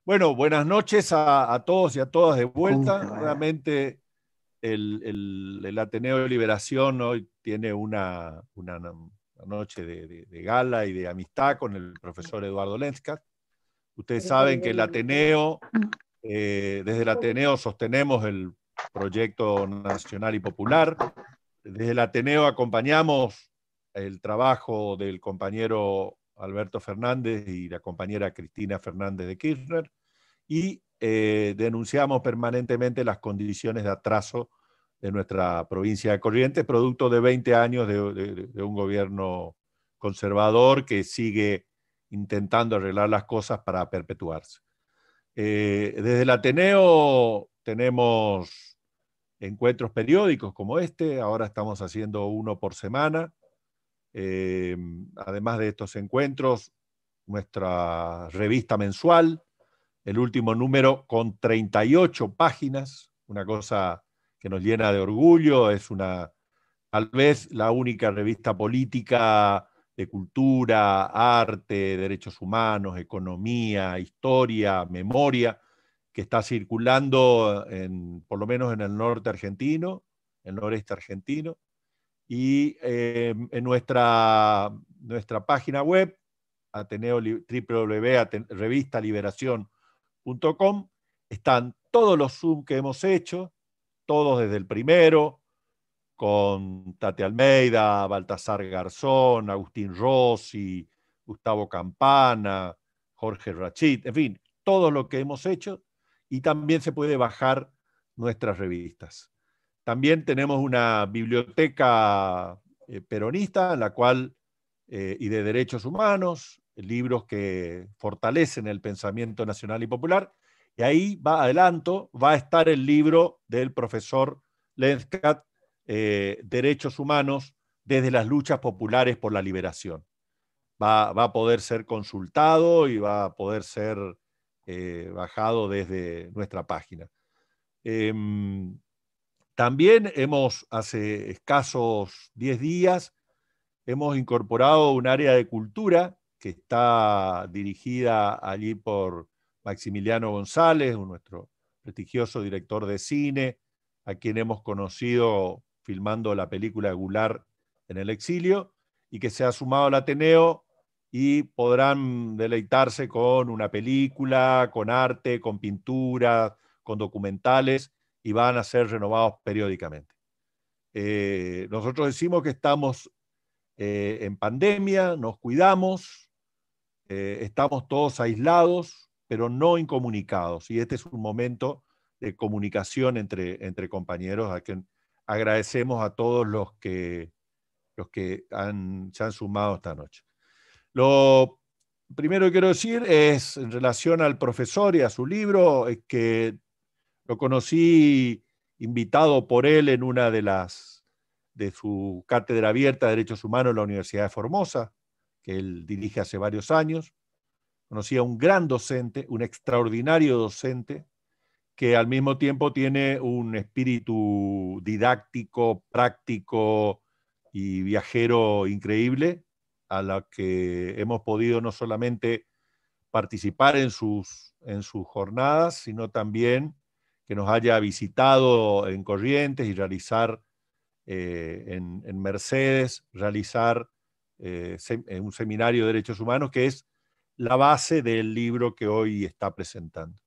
Bueno, buenas noches a todos y a todas de vuelta. Punto, Realmente el Ateneo de Liberación hoy tiene una noche de gala y de amistad con el profesor Eduardo Lenskat. Ustedes saben que el Ateneo, desde el Ateneo sostenemos el proyecto nacional y popular. Desde el Ateneo acompañamos el trabajo del compañero Alberto Fernández y la compañera Cristina Fernández de Kirchner y denunciamos permanentemente las condiciones de atraso de nuestra provincia de Corrientes, producto de 20 años de un gobierno conservador que sigue intentando arreglar las cosas para perpetuarse. Desde el Ateneo tenemos encuentros periódicos como este, ahora estamos haciendo uno por semana. Además de estos encuentros, nuestra revista mensual, el último número con 38 páginas, una cosa que nos llena de orgullo, es tal vez la única revista política de cultura, arte, derechos humanos, economía, historia, memoria, que está circulando por lo menos en el norte argentino, el noreste argentino, y en nuestra página web, www.revistaliberación.com, están todos los Zoom que hemos hecho, todos desde el primero, con Tati Almeida, Baltasar Garzón, Agustín Rossi, Gustavo Campana, Jorge Rachid, en fin, todo lo que hemos hecho, y también se puede bajar nuestras revistas. También tenemos una biblioteca peronista, en la cual, y de derechos humanos, libros que fortalecen el pensamiento nacional y popular, y ahí va a estar el libro del profesor Lenskat, Derechos Humanos desde las luchas populares por la liberación. Va a poder ser consultado y va a poder ser bajado desde nuestra página. También hace escasos 10 días, hemos incorporado un área de cultura que está dirigida allí por Maximiliano González, nuestro prestigioso director de cine, a quien hemos conocido filmando la película Goulart en el exilio, y que se ha sumado al Ateneo y podrán deleitarse con una película, con arte, con pintura, con documentales, y van a ser renovados periódicamente. Nosotros decimos que estamos en pandemia, nos cuidamos, estamos todos aislados, pero no incomunicados. Y este es un momento de comunicación entre compañeros, a quien agradecemos a todos los que se han sumado esta noche. Lo primero que quiero decir es, en relación al profesor y a su libro, es que lo conocí invitado por él en una de su cátedra abierta de Derechos Humanos en la Universidad de Formosa, que él dirige hace varios años. Conocí a un gran docente, un extraordinario docente, que al mismo tiempo tiene un espíritu didáctico, práctico y viajero increíble, a la que hemos podido no solamente participar en sus jornadas, sino también que nos haya visitado en Corrientes y realizar en Mercedes, realizar un seminario de derechos humanos, que es la base del libro que hoy está presentando.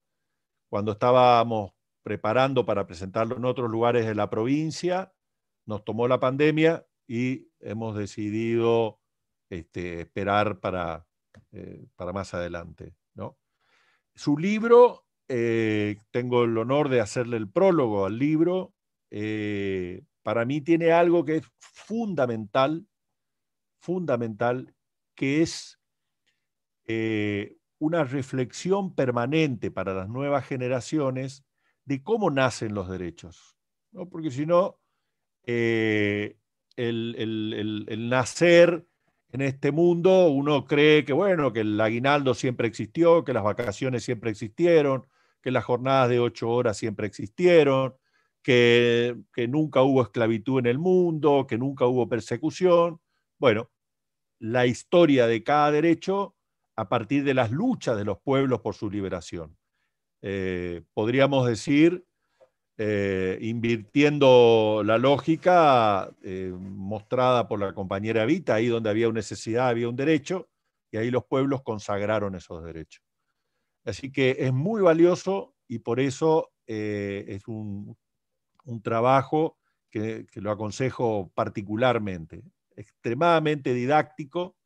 Cuando estábamos preparando para presentarlo en otros lugares de la provincia, nos tomó la pandemia y hemos decidido esperar para más adelante, ¿no? Su libro, tengo el honor de hacerle el prólogo al libro, para mí tiene algo que es fundamental, que es una reflexión permanente para las nuevas generaciones de cómo nacen los derechos, ¿no? Porque si no, el nacer en este mundo, uno cree que, bueno, que el aguinaldo siempre existió, que las vacaciones siempre existieron, que las jornadas de 8 horas siempre existieron, que nunca hubo esclavitud en el mundo, que nunca hubo persecución. Bueno, la historia de cada derecho a partir de las luchas de los pueblos por su liberación. podríamos decir, invirtiendo la lógica mostrada por la compañera Evita, ahí donde había una necesidad había un derecho, y ahí los pueblos consagraron esos derechos. Así que es muy valioso y por eso es un trabajo que lo aconsejo particularmente. Extremadamente didáctico,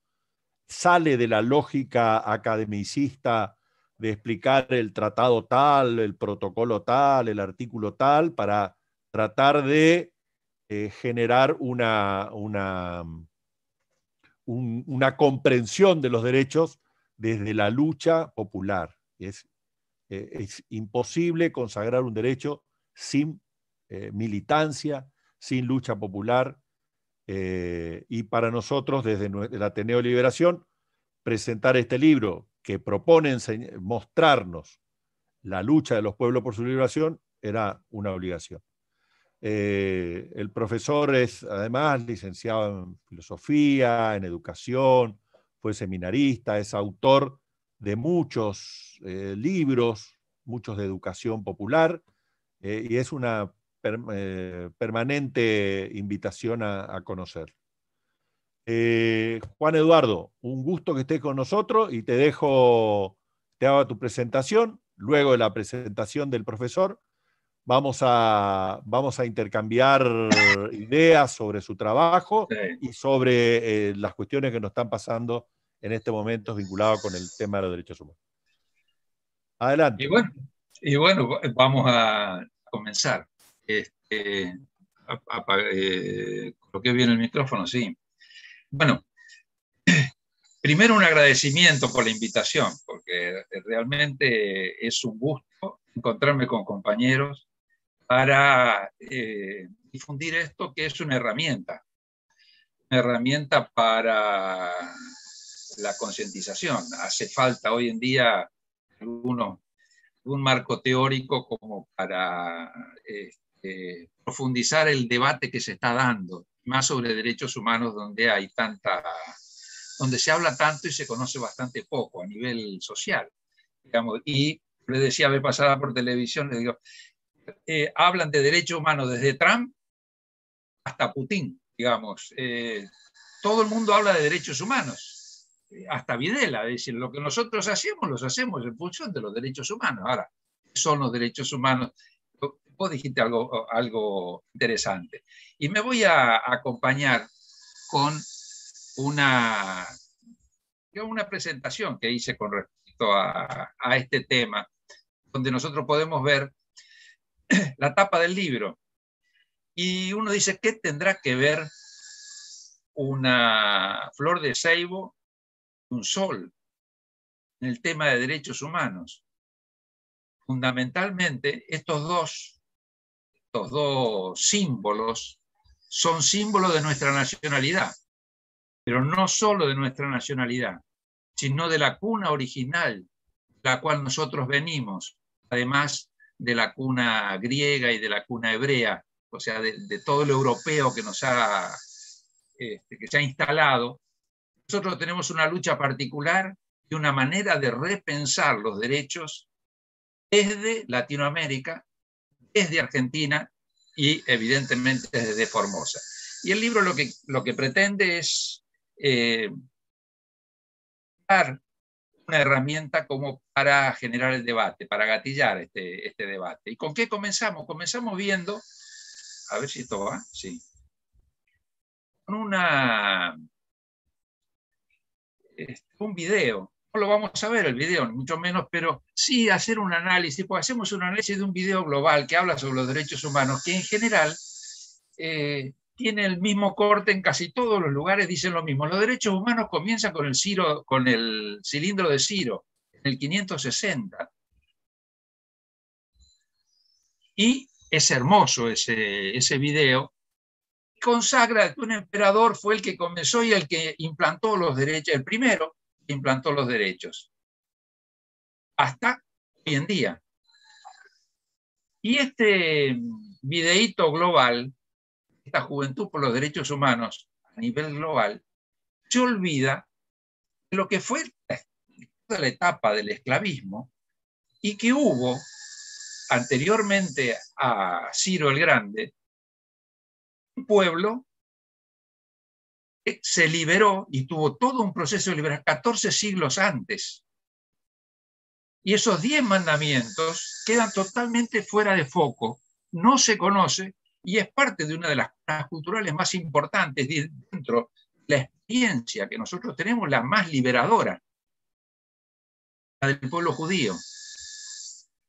sale de la lógica academicista de explicar el tratado tal, el protocolo tal, el artículo tal, para tratar de generar una comprensión de los derechos desde la lucha popular. Es imposible consagrar un derecho sin militancia, sin lucha popular, y para nosotros, desde el Ateneo de Liberación, presentar este libro que propone mostrarnos la lucha de los pueblos por su liberación era una obligación. El profesor es además licenciado en filosofía, en educación, fue seminarista, es autor de muchos libros, muchos de educación popular, y es una permanente invitación a conocer. Juan Eduardo, un gusto que estés con nosotros y te hago tu presentación. Luego de la presentación del profesor, vamos a intercambiar ideas sobre su trabajo y sobre las cuestiones que nos están pasando en este momento vinculadas con el tema de los derechos humanos. Adelante. Y bueno, vamos a comenzar. Coloqué bien el micrófono, sí. Bueno, primero un agradecimiento por la invitación, porque realmente es un gusto encontrarme con compañeros para difundir esto, que es una herramienta para la concientización. Hace falta hoy en día un marco teórico como para profundizar el debate que se está dando, más sobre derechos humanos, donde se habla tanto y se conoce bastante poco a nivel social, digamos. Y le decía, me pasaba por televisión, le digo, hablan de derechos humanos desde Trump hasta Putin, digamos. Todo el mundo habla de derechos humanos, hasta Videla, es decir, lo que nosotros hacemos, los hacemos en función de los derechos humanos. Ahora, ¿qué son los derechos humanos? Vos dijiste algo interesante. Y me voy a acompañar con una presentación que hice con respecto a este tema, donde nosotros podemos ver la tapa del libro. Y uno dice, ¿qué tendrá que ver una flor de ceibo, un sol, en el tema de derechos humanos? Fundamentalmente, estos dos símbolos son símbolos de nuestra nacionalidad, pero no solo de nuestra nacionalidad, sino de la cuna original, de la cual nosotros venimos, además de la cuna griega y de la cuna hebrea, o sea, de todo lo europeo que se ha instalado. Nosotros tenemos una lucha particular y una manera de repensar los derechos desde Latinoamérica, desde Argentina y evidentemente desde Formosa. Y el libro lo que pretende es dar una herramienta como para generar el debate, para gatillar este debate. ¿Y con qué comenzamos? Comenzamos viendo, a ver si esto va, sí, con un video. No lo vamos a ver el video, ni mucho menos, pero sí hacer un análisis, pues hacemos un análisis de un video global que habla sobre los derechos humanos, que en general tiene el mismo corte en casi todos los lugares, dicen lo mismo. Los derechos humanos comienzan con el cilindro de Ciro, en el 560. Y es hermoso ese video. Consagra que un emperador fue el que comenzó y el que implantó los derechos, el primero que implantó los derechos, hasta hoy en día. Y este videíto global, esta juventud por los derechos humanos a nivel global, se olvida de lo que fue toda la etapa del esclavismo, y que hubo, anteriormente a Ciro el Grande, un pueblo que se liberó y tuvo todo un proceso de liberación 14 siglos antes. Y esos 10 mandamientos quedan totalmente fuera de foco, no se conoce y es parte de una de las culturales más importantes dentro de la experiencia que nosotros tenemos, la más liberadora, la del pueblo judío.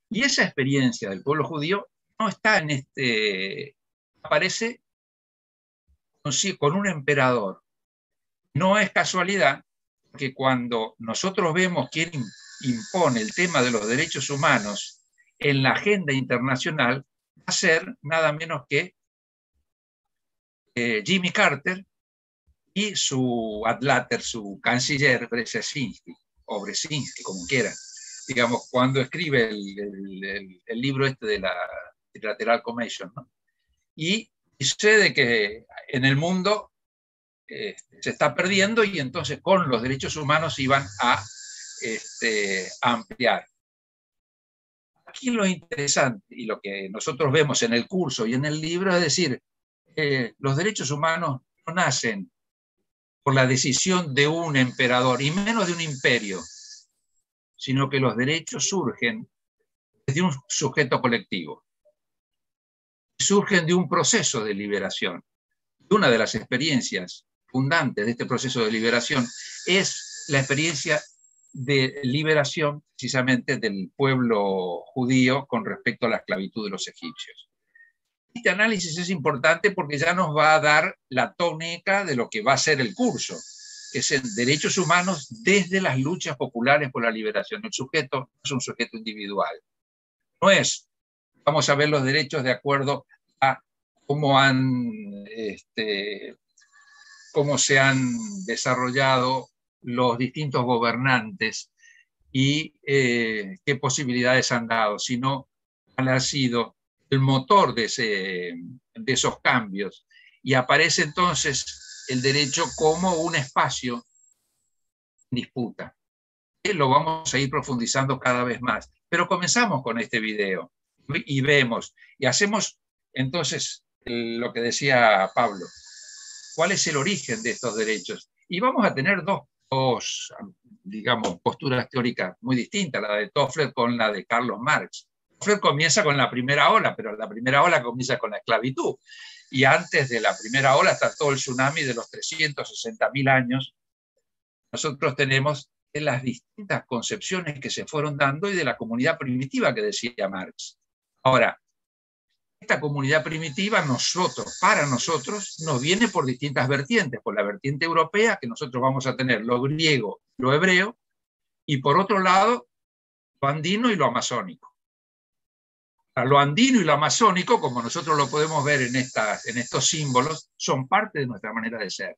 Y esa experiencia del pueblo judío no está en aparece con un emperador. No es casualidad que cuando nosotros vemos quién impone el tema de los derechos humanos en la agenda internacional, va a ser nada menos que Jimmy Carter y su adláter, su canciller Brzezinski, o Brzezinski, como quiera. Digamos, cuando escribe el libro este de la Trilateral Commission, ¿no? Y sucede que en el mundo se está perdiendo y entonces con los derechos humanos iban a ampliar. Aquí lo interesante y lo que nosotros vemos en el curso y en el libro es decir, los derechos humanos no nacen por la decisión de un emperador y menos de un imperio, sino que los derechos surgen de un sujeto colectivo. Surgen de un proceso de liberación. Una de las experiencias fundantes de este proceso de liberación es la experiencia de liberación precisamente del pueblo judío con respecto a la esclavitud de los egipcios. Este análisis es importante porque ya nos va a dar la tónica de lo que va a ser el curso, que es en derechos humanos desde las luchas populares por la liberación. El sujeto no es un sujeto individual. No es, vamos a ver los derechos de acuerdo a cómo se han desarrollado los distintos gobernantes y qué posibilidades han dado, sino cuál ha sido el motor de esos cambios. Y aparece entonces el derecho como un espacio en disputa. Lo vamos a ir profundizando cada vez más. Pero comenzamos con este video y vemos, y hacemos entonces lo que decía Pablo. ¿Cuál es el origen de estos derechos? Y vamos a tener dos, digamos, posturas teóricas muy distintas, la de Toffler con la de Carlos Marx. Toffler comienza con la primera ola, pero la primera ola comienza con la esclavitud. Y antes de la primera ola está todo el tsunami de los 360.000 años. Nosotros tenemos las distintas concepciones que se fueron dando y de la comunidad primitiva que decía Marx. Ahora, esta comunidad primitiva, para nosotros, nos viene por distintas vertientes, por la vertiente europea, que nosotros vamos a tener lo griego, lo hebreo, y por otro lado, lo andino y lo amazónico. Lo andino y lo amazónico, como nosotros lo podemos ver en estos símbolos, son parte de nuestra manera de ser.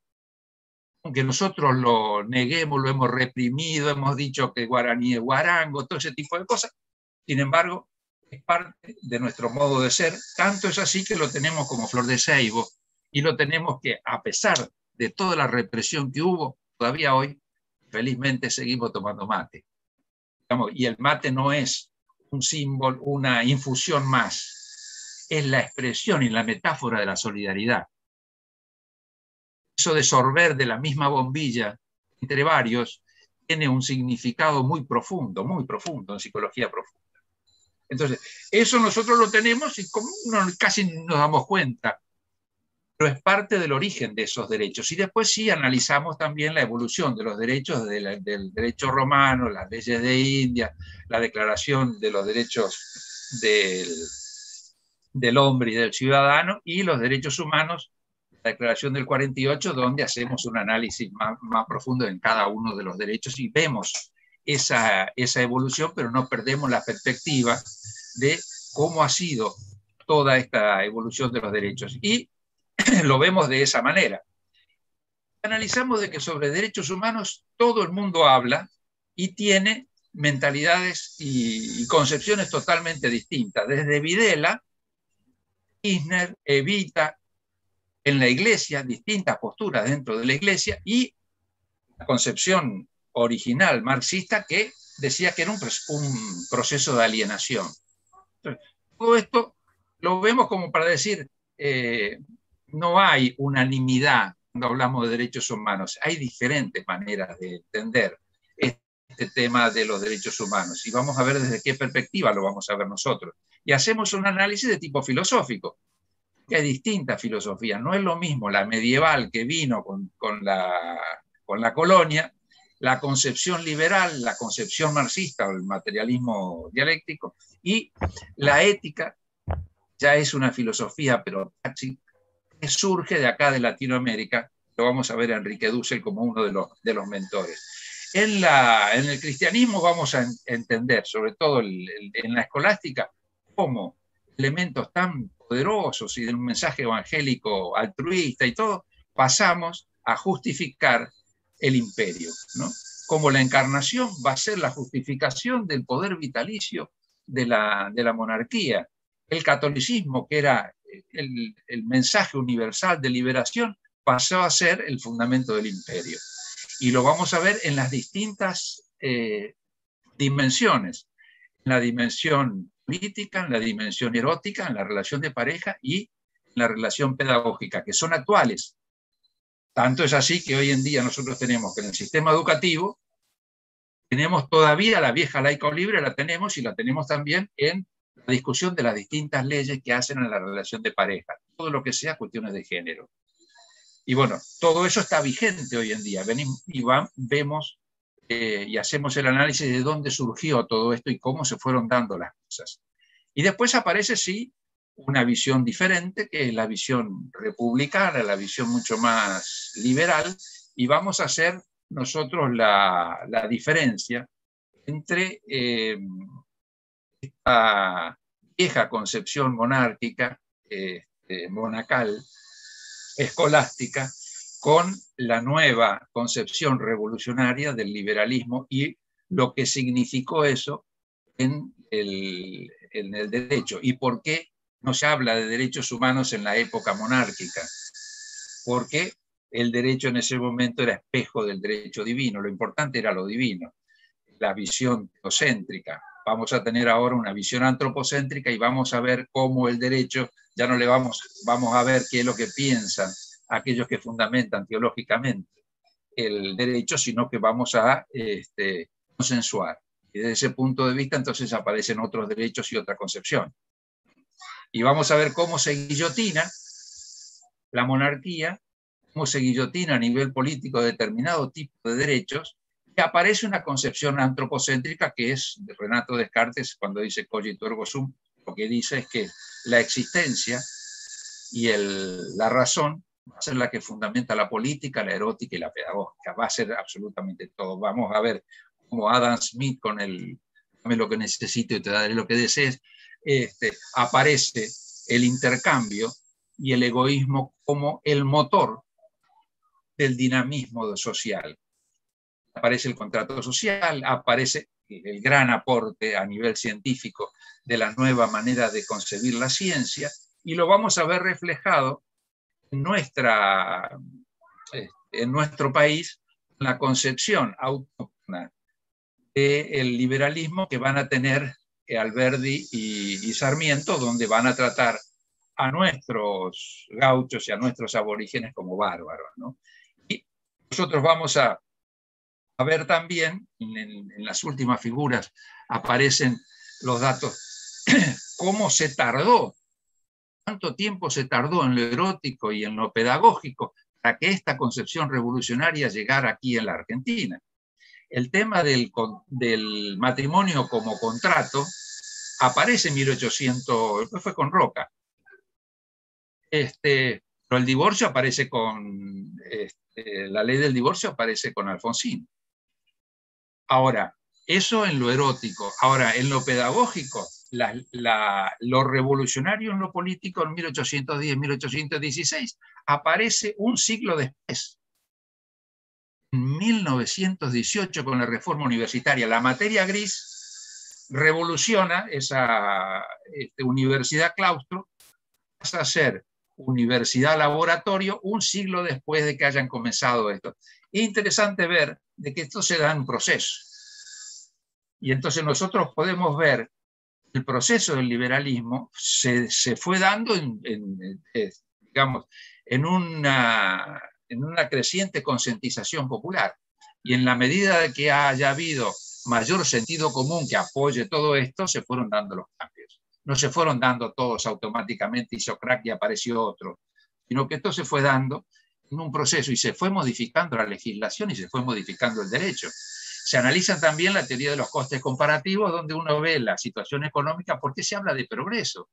Aunque nosotros lo neguemos, lo hemos reprimido, hemos dicho que guaraní es guarango, todo ese tipo de cosas, sin embargo, es parte de nuestro modo de ser, tanto es así que lo tenemos como flor de ceibo, y lo tenemos que, a pesar de toda la represión que hubo, todavía hoy, felizmente seguimos tomando mate. Y el mate no es un símbolo, una infusión más, es la expresión y la metáfora de la solidaridad. Eso de sorber de la misma bombilla entre varios tiene un significado muy profundo en psicología profunda. Entonces, eso nosotros lo tenemos y como casi nos damos cuenta, pero es parte del origen de esos derechos. Y después sí analizamos también la evolución de los derechos del derecho romano, las leyes de India, la declaración de los derechos del hombre y del ciudadano y los derechos humanos, la declaración del 48, donde hacemos un análisis más profundo en cada uno de los derechos y vemos esa evolución, pero no perdemos la perspectiva de cómo ha sido toda esta evolución de los derechos. Y lo vemos de esa manera. Analizamos de que sobre derechos humanos todo el mundo habla y tiene mentalidades y concepciones totalmente distintas. Desde Videla, Kirchner, Evita, en la Iglesia, distintas posturas dentro de la Iglesia y la concepción original marxista que decía que era un proceso de alienación. Entonces, todo esto lo vemos como para decir, no hay unanimidad cuando hablamos de derechos humanos, hay diferentes maneras de entender este tema de los derechos humanos, y vamos a ver desde qué perspectiva lo vamos a ver nosotros. Y hacemos un análisis de tipo filosófico, que hay distintas filosofías, no es lo mismo la medieval que vino con la colonia, la concepción liberal, la concepción marxista o el materialismo dialéctico, y la ética ya es una filosofía, pero que surge de acá de Latinoamérica. Lo vamos a ver a Enrique Dussel como uno de los mentores. En el cristianismo vamos a entender, sobre todo en la escolástica, cómo elementos tan poderosos y de un mensaje evangélico altruista y todo, pasamos a justificar el imperio, ¿no? Como la encarnación va a ser la justificación del poder vitalicio de la monarquía. El catolicismo, que era el mensaje universal de liberación, pasó a ser el fundamento del imperio. Y lo vamos a ver en las distintas dimensiones, en la dimensión política, en la dimensión erótica, en la relación de pareja y en la relación pedagógica, que son actuales. Tanto es así que hoy en día nosotros tenemos que en el sistema educativo tenemos todavía la vieja laica o libre, la tenemos, y la tenemos también en la discusión de las distintas leyes que hacen en la relación de pareja, todo lo que sea cuestiones de género. Y bueno, todo eso está vigente hoy en día. Venimos y vemos y hacemos el análisis de dónde surgió todo esto y cómo se fueron dando las cosas. Y después aparece, sí, una visión diferente, que es la visión republicana, la visión mucho más liberal, y vamos a hacer nosotros la diferencia entre esta vieja concepción monárquica, monacal, escolástica, con la nueva concepción revolucionaria del liberalismo y lo que significó eso en el derecho. ¿Y por qué no se habla de derechos humanos en la época monárquica? Porque el derecho en ese momento era espejo del derecho divino, lo importante era lo divino, la visión teocéntrica. Vamos a tener ahora una visión antropocéntrica y vamos a ver cómo el derecho, ya no le vamos a ver qué es lo que piensan aquellos que fundamentan teológicamente el derecho, sino que vamos a consensuar. Y desde ese punto de vista entonces aparecen otros derechos y otra concepción. Y vamos a ver cómo se guillotina la monarquía, cómo se guillotina a nivel político determinado tipo de derechos, y aparece una concepción antropocéntrica que es de Renato Descartes cuando dice cogito ergo sum. Lo que dice es que la existencia y la razón va a ser la que fundamenta la política, la erótica y la pedagógica. Va a ser absolutamente todo. Vamos a ver cómo Adam Smith con dame lo que necesito y te daré lo que desees, aparece el intercambio y el egoísmo como el motor del dinamismo social. Aparece el contrato social, aparece el gran aporte a nivel científico de la nueva manera de concebir la ciencia, y lo vamos a ver reflejado en nuestro país, la concepción autóctona del liberalismo que van a tener Alberdi y Sarmiento, donde van a tratar a nuestros gauchos y a nuestros aborígenes como bárbaros, ¿no? Y nosotros vamos a ver también, en las últimas figuras aparecen los datos, cómo se tardó, cuánto tiempo se tardó en lo erótico y en lo pedagógico para que esta concepción revolucionaria llegara aquí en la Argentina. El tema del matrimonio como contrato aparece en 1800, después fue con Roca. Pero el divorcio aparece con, la ley del divorcio aparece con Alfonsín. Ahora, eso en lo erótico. Ahora, en lo pedagógico, lo revolucionario en lo político en 1810, 1816, aparece un siglo después. En 1918, con la reforma universitaria, la materia gris revoluciona esa universidad claustro, pasa a ser universidad laboratorio un siglo después de que hayan comenzado esto. Es interesante ver de que esto se da en un proceso. Y entonces nosotros podemos ver el proceso del liberalismo se fue dando digamos, en una creciente concientización popular. Y en la medida de que haya habido mayor sentido común que apoye todo esto, se fueron dando los cambios. No se fueron dando todos automáticamente, hizo crack y apareció otro, sino que esto se fue dando en un proceso y se fue modificando la legislación y se fue modificando el derecho. Se analiza también la teoría de los costes comparativos, donde uno ve la situación económica, porque se habla de progreso.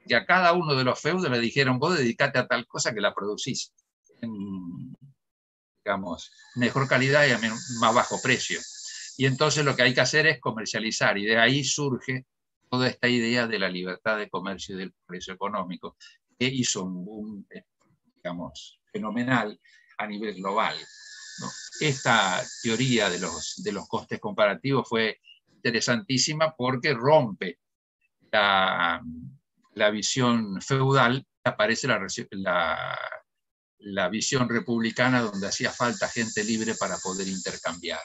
Que a cada uno de los feudos le dijeron, vos dedicate a tal cosa que la producís en, digamos, mejor calidad y a más bajo precio. Y entonces lo que hay que hacer es comercializar, y de ahí surge toda esta idea de la libertad de comercio y del progreso económico, que hizo un boom, digamos, fenomenal a nivel global, ¿no? Esta teoría de los costes comparativos fue interesantísima porque rompe la visión feudal, aparece la visión republicana, donde hacía falta gente libre para poder intercambiar.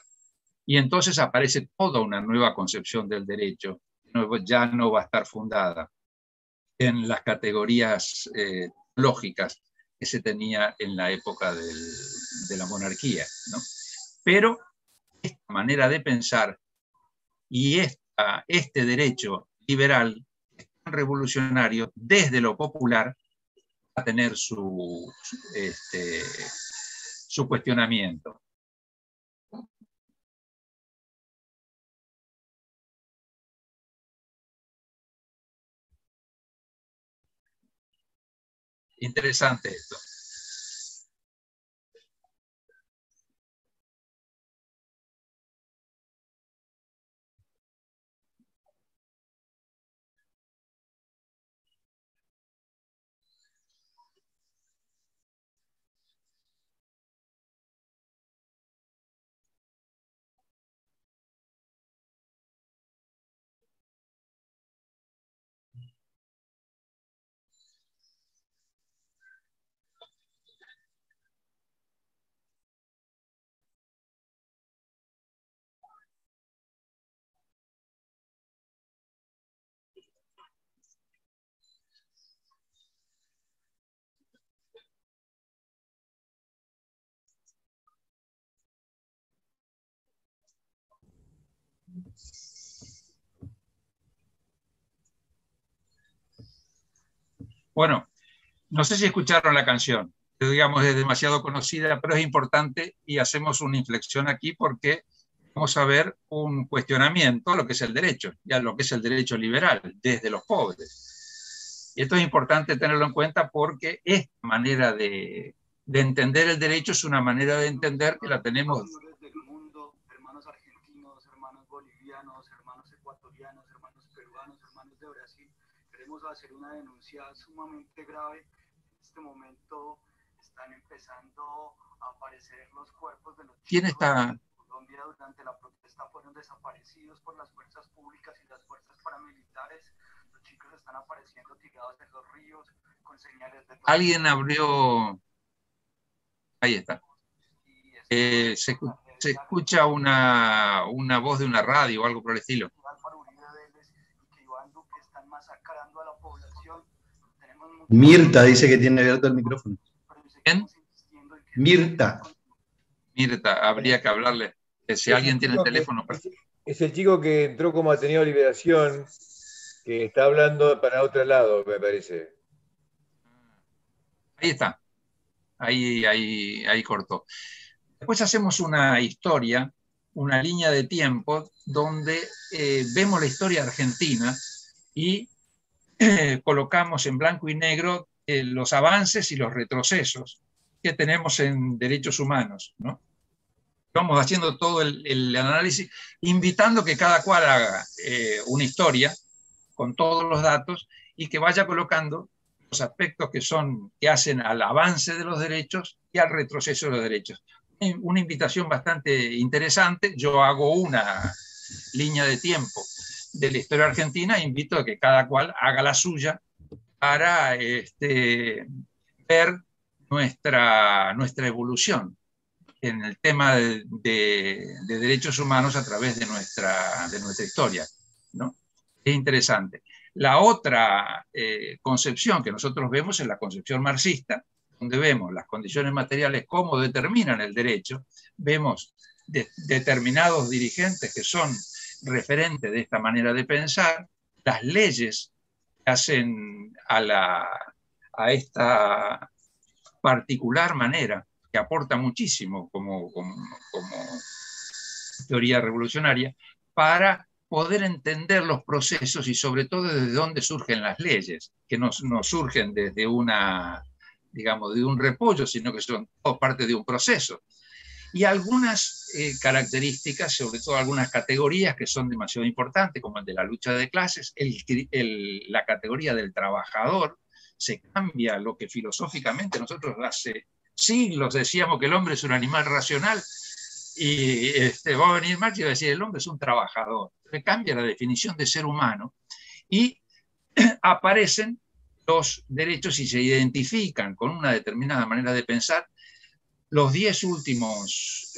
Y entonces aparece toda una nueva concepción del derecho, ya no va a estar fundada en las categorías lógicas que se tenía en la época de la monarquía, ¿no? Pero esta manera de pensar y este derecho liberal tan revolucionario desde lo popular va a tener su cuestionamiento. Interesante esto. Bueno, no sé si escucharon la canción, digamos es demasiado conocida, pero es importante y hacemos una inflexión aquí porque vamos a ver un cuestionamiento a lo que es el derecho, y a lo que es el derecho liberal, desde los pobres. Y esto es importante tenerlo en cuenta porque esta manera de entender el derecho es una manera de entender que la tenemos. Hermanos argentinos, hermanos bolivianos, hermanos ecuatorianos, hermanos peruanos, hermanos de Brasil, queremos hacer una denuncia sumamente grave. En este momento están empezando a aparecer los cuerpos de los chicos en Colombia durante la protesta, fueron desaparecidos por las fuerzas públicas y las fuerzas paramilitares. Los chicos están apareciendo tirados en los ríos con señales de... Alguien abrió... Ahí está. Se escucha una voz de una radio o algo por el estilo. Mirta dice que tiene abierto el micrófono. ¿Quién? Mirta. Mirta, habría que hablarle. Si alguien tiene el teléfono. Es el chico que entró como Ateneo Liberación, que está hablando para otro lado, me parece. Ahí está. Ahí cortó. Después hacemos una historia, una línea de tiempo, donde vemos la historia argentina y colocamos en blanco y negro los avances y los retrocesos que tenemos en derechos humanos, ¿no? Vamos haciendo todo el análisis, invitando que cada cual haga una historia con todos los datos y que vaya colocando los aspectos que hacen al avance de los derechos y al retroceso de los derechos. Una invitación bastante interesante. Yo hago una línea de tiempo de la historia argentina e invito a que cada cual haga la suya para ver nuestra evolución. en el tema de derechos humanos a través de nuestra historia, ¿no? Es interesante. La otra concepción que nosotros vemos es la concepción marxista, donde vemos las condiciones materiales, cómo determinan el derecho, vemos determinados dirigentes que son referentes de esta manera de pensar, las leyes que hacen a esta particular manera, que aporta muchísimo como teoría revolucionaria, para poder entender los procesos y sobre todo desde dónde surgen las leyes, que no surgen desde digamos, de un repollo, sino que son parte de un proceso. Y algunas características, sobre todo algunas categorías que son demasiado importantes, como el de la lucha de clases, la categoría del trabajador, se cambia lo que filosóficamente nosotros hace siglos decíamos que el hombre es un animal racional, y va a venir Marx y va a decir el hombre es un trabajador. Se cambia la definición de ser humano y aparecen los derechos y se identifican con una determinada manera de pensar los 10 últimos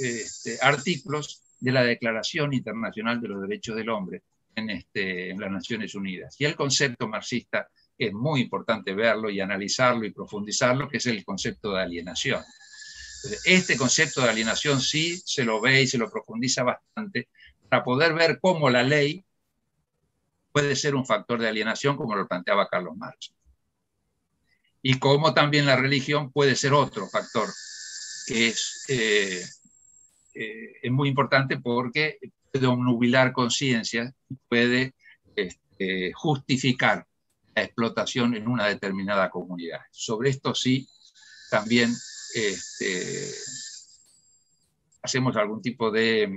artículos de la Declaración Internacional de los Derechos del Hombre en las Naciones Unidas. Y el concepto marxista es muy importante verlo y analizarlo y profundizarlo, que es el concepto de alienación. Entonces, este concepto de alienación sí se lo ve y se lo profundiza bastante para poder ver cómo la ley puede ser un factor de alienación, como lo planteaba Carlos Marx. Y cómo también la religión puede ser otro factor que es muy importante porque puede obnubilar conciencias y puede justificar la explotación en una determinada comunidad. Sobre esto sí también hacemos algún tipo de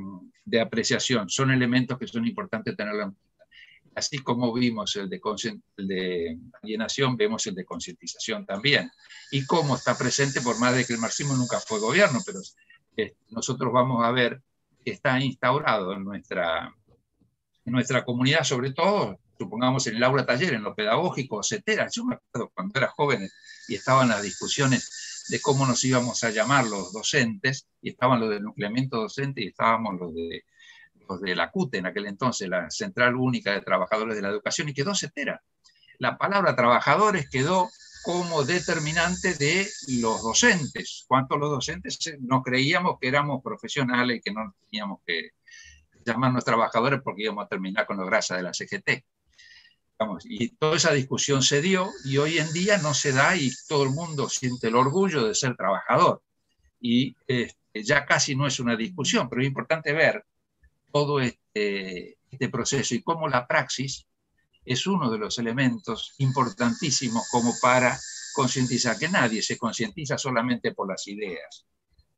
apreciación. Son elementos que son importantes tenerlo en cuenta. Así como vimos el de alienación, vemos el de concientización también. Y cómo está presente, por más de que el marxismo nunca fue gobierno, pero nosotros vamos a ver que está instaurado en nuestra comunidad, sobre todo, supongamos en el aula taller, en lo pedagógico, etcétera. Yo me acuerdo cuando era joven y estaban las discusiones de cómo nos íbamos a llamar los docentes, y estaban los del nucleamiento docente y estábamos los de la CUTE en aquel entonces, la Central Única de Trabajadores de la Educación, y quedó setera. La palabra trabajadores quedó como determinante de los docentes. ¿Cuántos los docentes no creíamos que éramos profesionales y que no teníamos que llamarnos trabajadores porque íbamos a terminar con los grasas de la CGT? Y toda esa discusión se dio y hoy en día no se da y todo el mundo siente el orgullo de ser trabajador. Y ya casi no es una discusión, pero es importante ver todo este proceso y cómo la praxis es uno de los elementos importantísimos como para concientizar, que nadie se concientiza solamente por las ideas,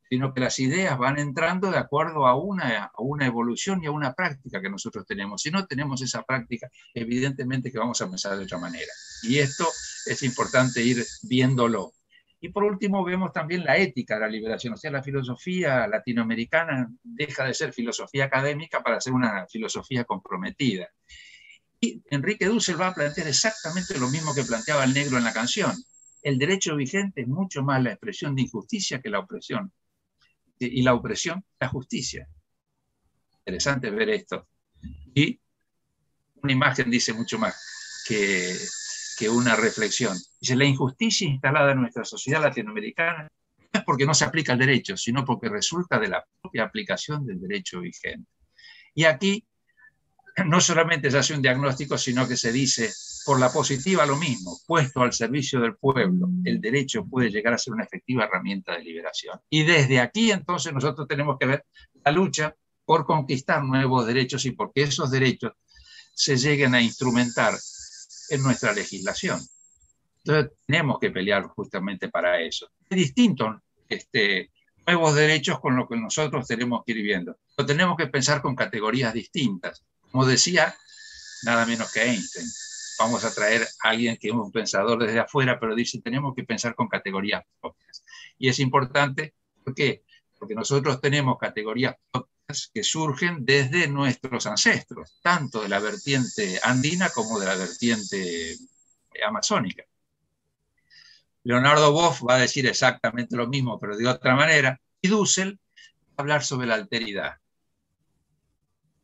sino que las ideas van entrando de acuerdo a una evolución y a una práctica que nosotros tenemos. Si no tenemos esa práctica, evidentemente que vamos a pensar de otra manera. Y esto es importante ir viéndolo. Y por último vemos también la ética de la liberación, o sea, la filosofía latinoamericana deja de ser filosofía académica para ser una filosofía comprometida. Y Enrique Dussel va a plantear exactamente lo mismo que planteaba el negro en la canción. El derecho vigente es mucho más la expresión de injusticia que la opresión. Y la opresión, la justicia. Interesante ver esto. Y una imagen dice mucho más que una reflexión. Dice, la injusticia instalada en nuestra sociedad latinoamericana no es porque no se aplica el derecho, sino porque resulta de la propia aplicación del derecho vigente. Y aquí no solamente se hace un diagnóstico, sino que se dice, por la positiva lo mismo, puesto al servicio del pueblo, el derecho puede llegar a ser una efectiva herramienta de liberación. Y desde aquí entonces nosotros tenemos que ver la lucha por conquistar nuevos derechos y porque esos derechos se lleguen a instrumentar en nuestra legislación. Entonces tenemos que pelear justamente para eso. Es distinto nuevos derechos con lo que nosotros tenemos que ir viendo. Lo tenemos que pensar con categorías distintas. Como decía, nada menos que Einstein. Vamos a traer a alguien que es un pensador desde afuera, pero dice, tenemos que pensar con categorías propias. Y es importante, ¿por qué? Porque nosotros tenemos categorías propias que surgen desde nuestros ancestros, tanto de la vertiente andina como de la vertiente amazónica. Leonardo Boff va a decir exactamente lo mismo, pero de otra manera, y Dussel hablar sobre la alteridad.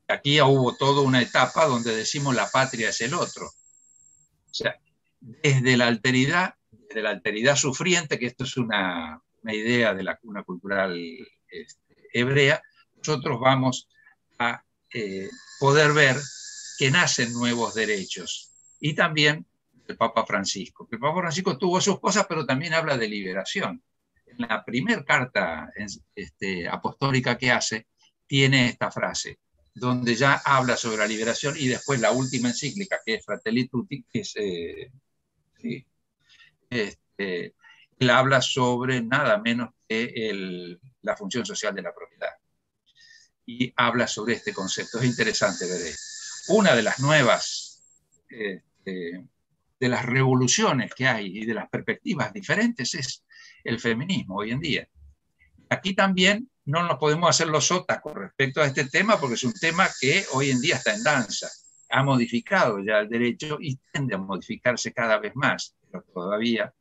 Aquí hubo toda una etapa donde decimos la patria es el otro. O sea, desde la alteridad sufriente, que esto es una idea de la cuna cultural hebrea, nosotros vamos a poder ver que nacen nuevos derechos. Y también el Papa Francisco. El Papa Francisco tuvo sus cosas, pero también habla de liberación. En la primera carta apostólica que hace, tiene esta frase, donde ya habla sobre la liberación, y después la última encíclica, que es Fratelli Tutti, que es, él habla sobre nada menos que la función social de la propiedad. Y habla sobre este concepto. Es interesante ver esto. Una de las nuevas, de las revoluciones que hay y de las perspectivas diferentes es el feminismo hoy en día. Aquí también no nos podemos hacer los sotas con respecto a este tema, porque es un tema que hoy en día está en danza. Ha modificado ya el derecho y tiende a modificarse cada vez más, pero todavía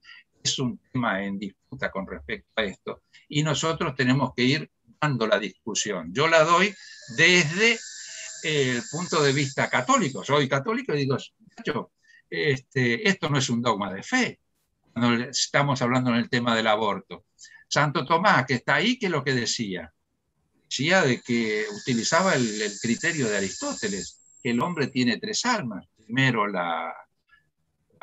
es un tema en disputa con respecto a esto. Y nosotros tenemos que ir dando la discusión. Yo la doy desde el punto de vista católico. Soy católico y digo, esto no es un dogma de fe, cuando estamos hablando en el tema del aborto. Santo Tomás, que está ahí, ¿qué es lo que decía? Decía de que utilizaba el criterio de Aristóteles, que el hombre tiene tres almas. Primero la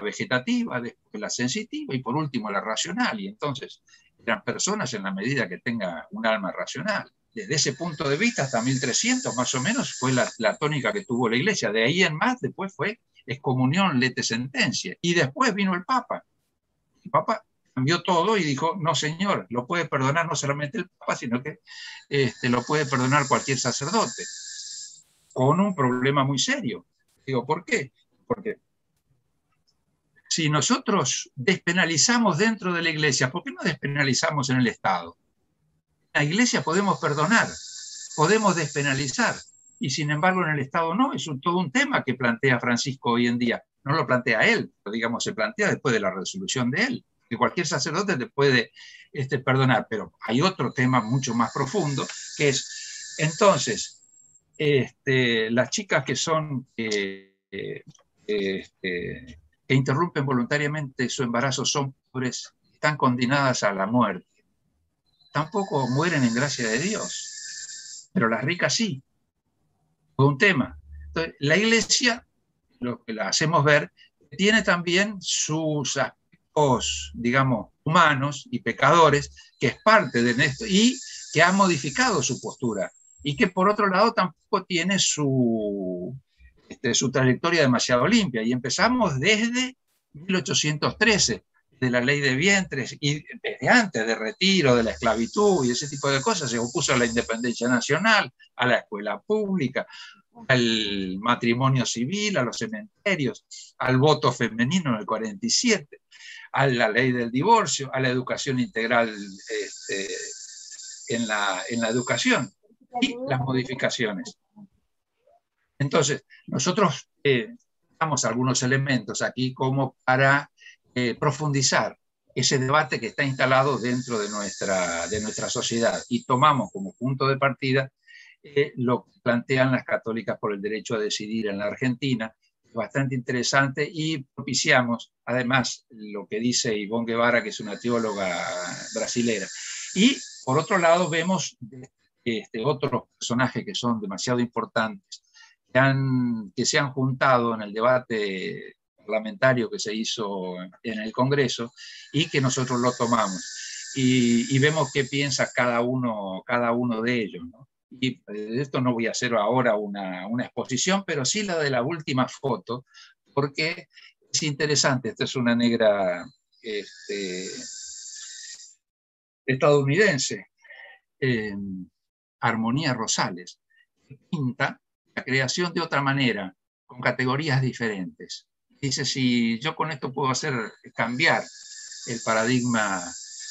vegetativa, después la sensitiva y por último la racional. Y entonces eran personas en la medida que tenga un alma racional. Desde ese punto de vista, hasta 1300 más o menos, fue la tónica que tuvo la Iglesia. De ahí en más, después fue excomunión, lete sentencia. Y después vino el Papa. El Papa cambió todo y dijo, no señor, lo puede perdonar no solamente el Papa, sino que lo puede perdonar cualquier sacerdote. Con un problema muy serio. Digo, ¿por qué? Porque si nosotros despenalizamos dentro de la Iglesia, ¿por qué no despenalizamos en el Estado? En la Iglesia podemos perdonar, podemos despenalizar, y sin embargo en el Estado no. Es todo un tema que plantea Francisco hoy en día. No lo plantea él, pero digamos se plantea después de la resolución de él, que cualquier sacerdote te puede perdonar, pero hay otro tema mucho más profundo, que es, entonces, las chicas que son... que interrumpen voluntariamente su embarazo son pobres, están condenadas a la muerte. Tampoco mueren en gracia de Dios, pero las ricas sí. Todo un tema. Entonces, la Iglesia, lo que la hacemos ver, tiene también sus aspectos, digamos, humanos y pecadores, que es parte de esto y que ha modificado su postura. Y que por otro lado tampoco tiene su trayectoria demasiado limpia. Y empezamos desde 1813, de la ley de vientres, y desde antes de retiro de la esclavitud y ese tipo de cosas. Se opuso a la independencia nacional, a la escuela pública, al matrimonio civil, a los cementerios, al voto femenino en el 47, a la ley del divorcio, a la educación integral en la educación y las modificaciones. Entonces, nosotros damos algunos elementos aquí como para profundizar ese debate que está instalado dentro de nuestra sociedad, y tomamos como punto de partida lo que plantean las católicas por el derecho a decidir en la Argentina, bastante interesante, y propiciamos además lo que dice Ivonne Guevara, que es una teóloga brasilera. Y por otro lado vemos otros personajes que son demasiado importantes, que se han juntado en el debate parlamentario que se hizo en el Congreso y que nosotros lo tomamos. Y vemos qué piensa cada uno de ellos, ¿no? Y de esto no voy a hacer ahora una exposición, pero sí la de la última foto, porque es interesante. Esta es una negra estadounidense, Armonía Rosales, que pinta la creación de otra manera, con categorías diferentes. Dice, si yo con esto puedo hacer cambiar el paradigma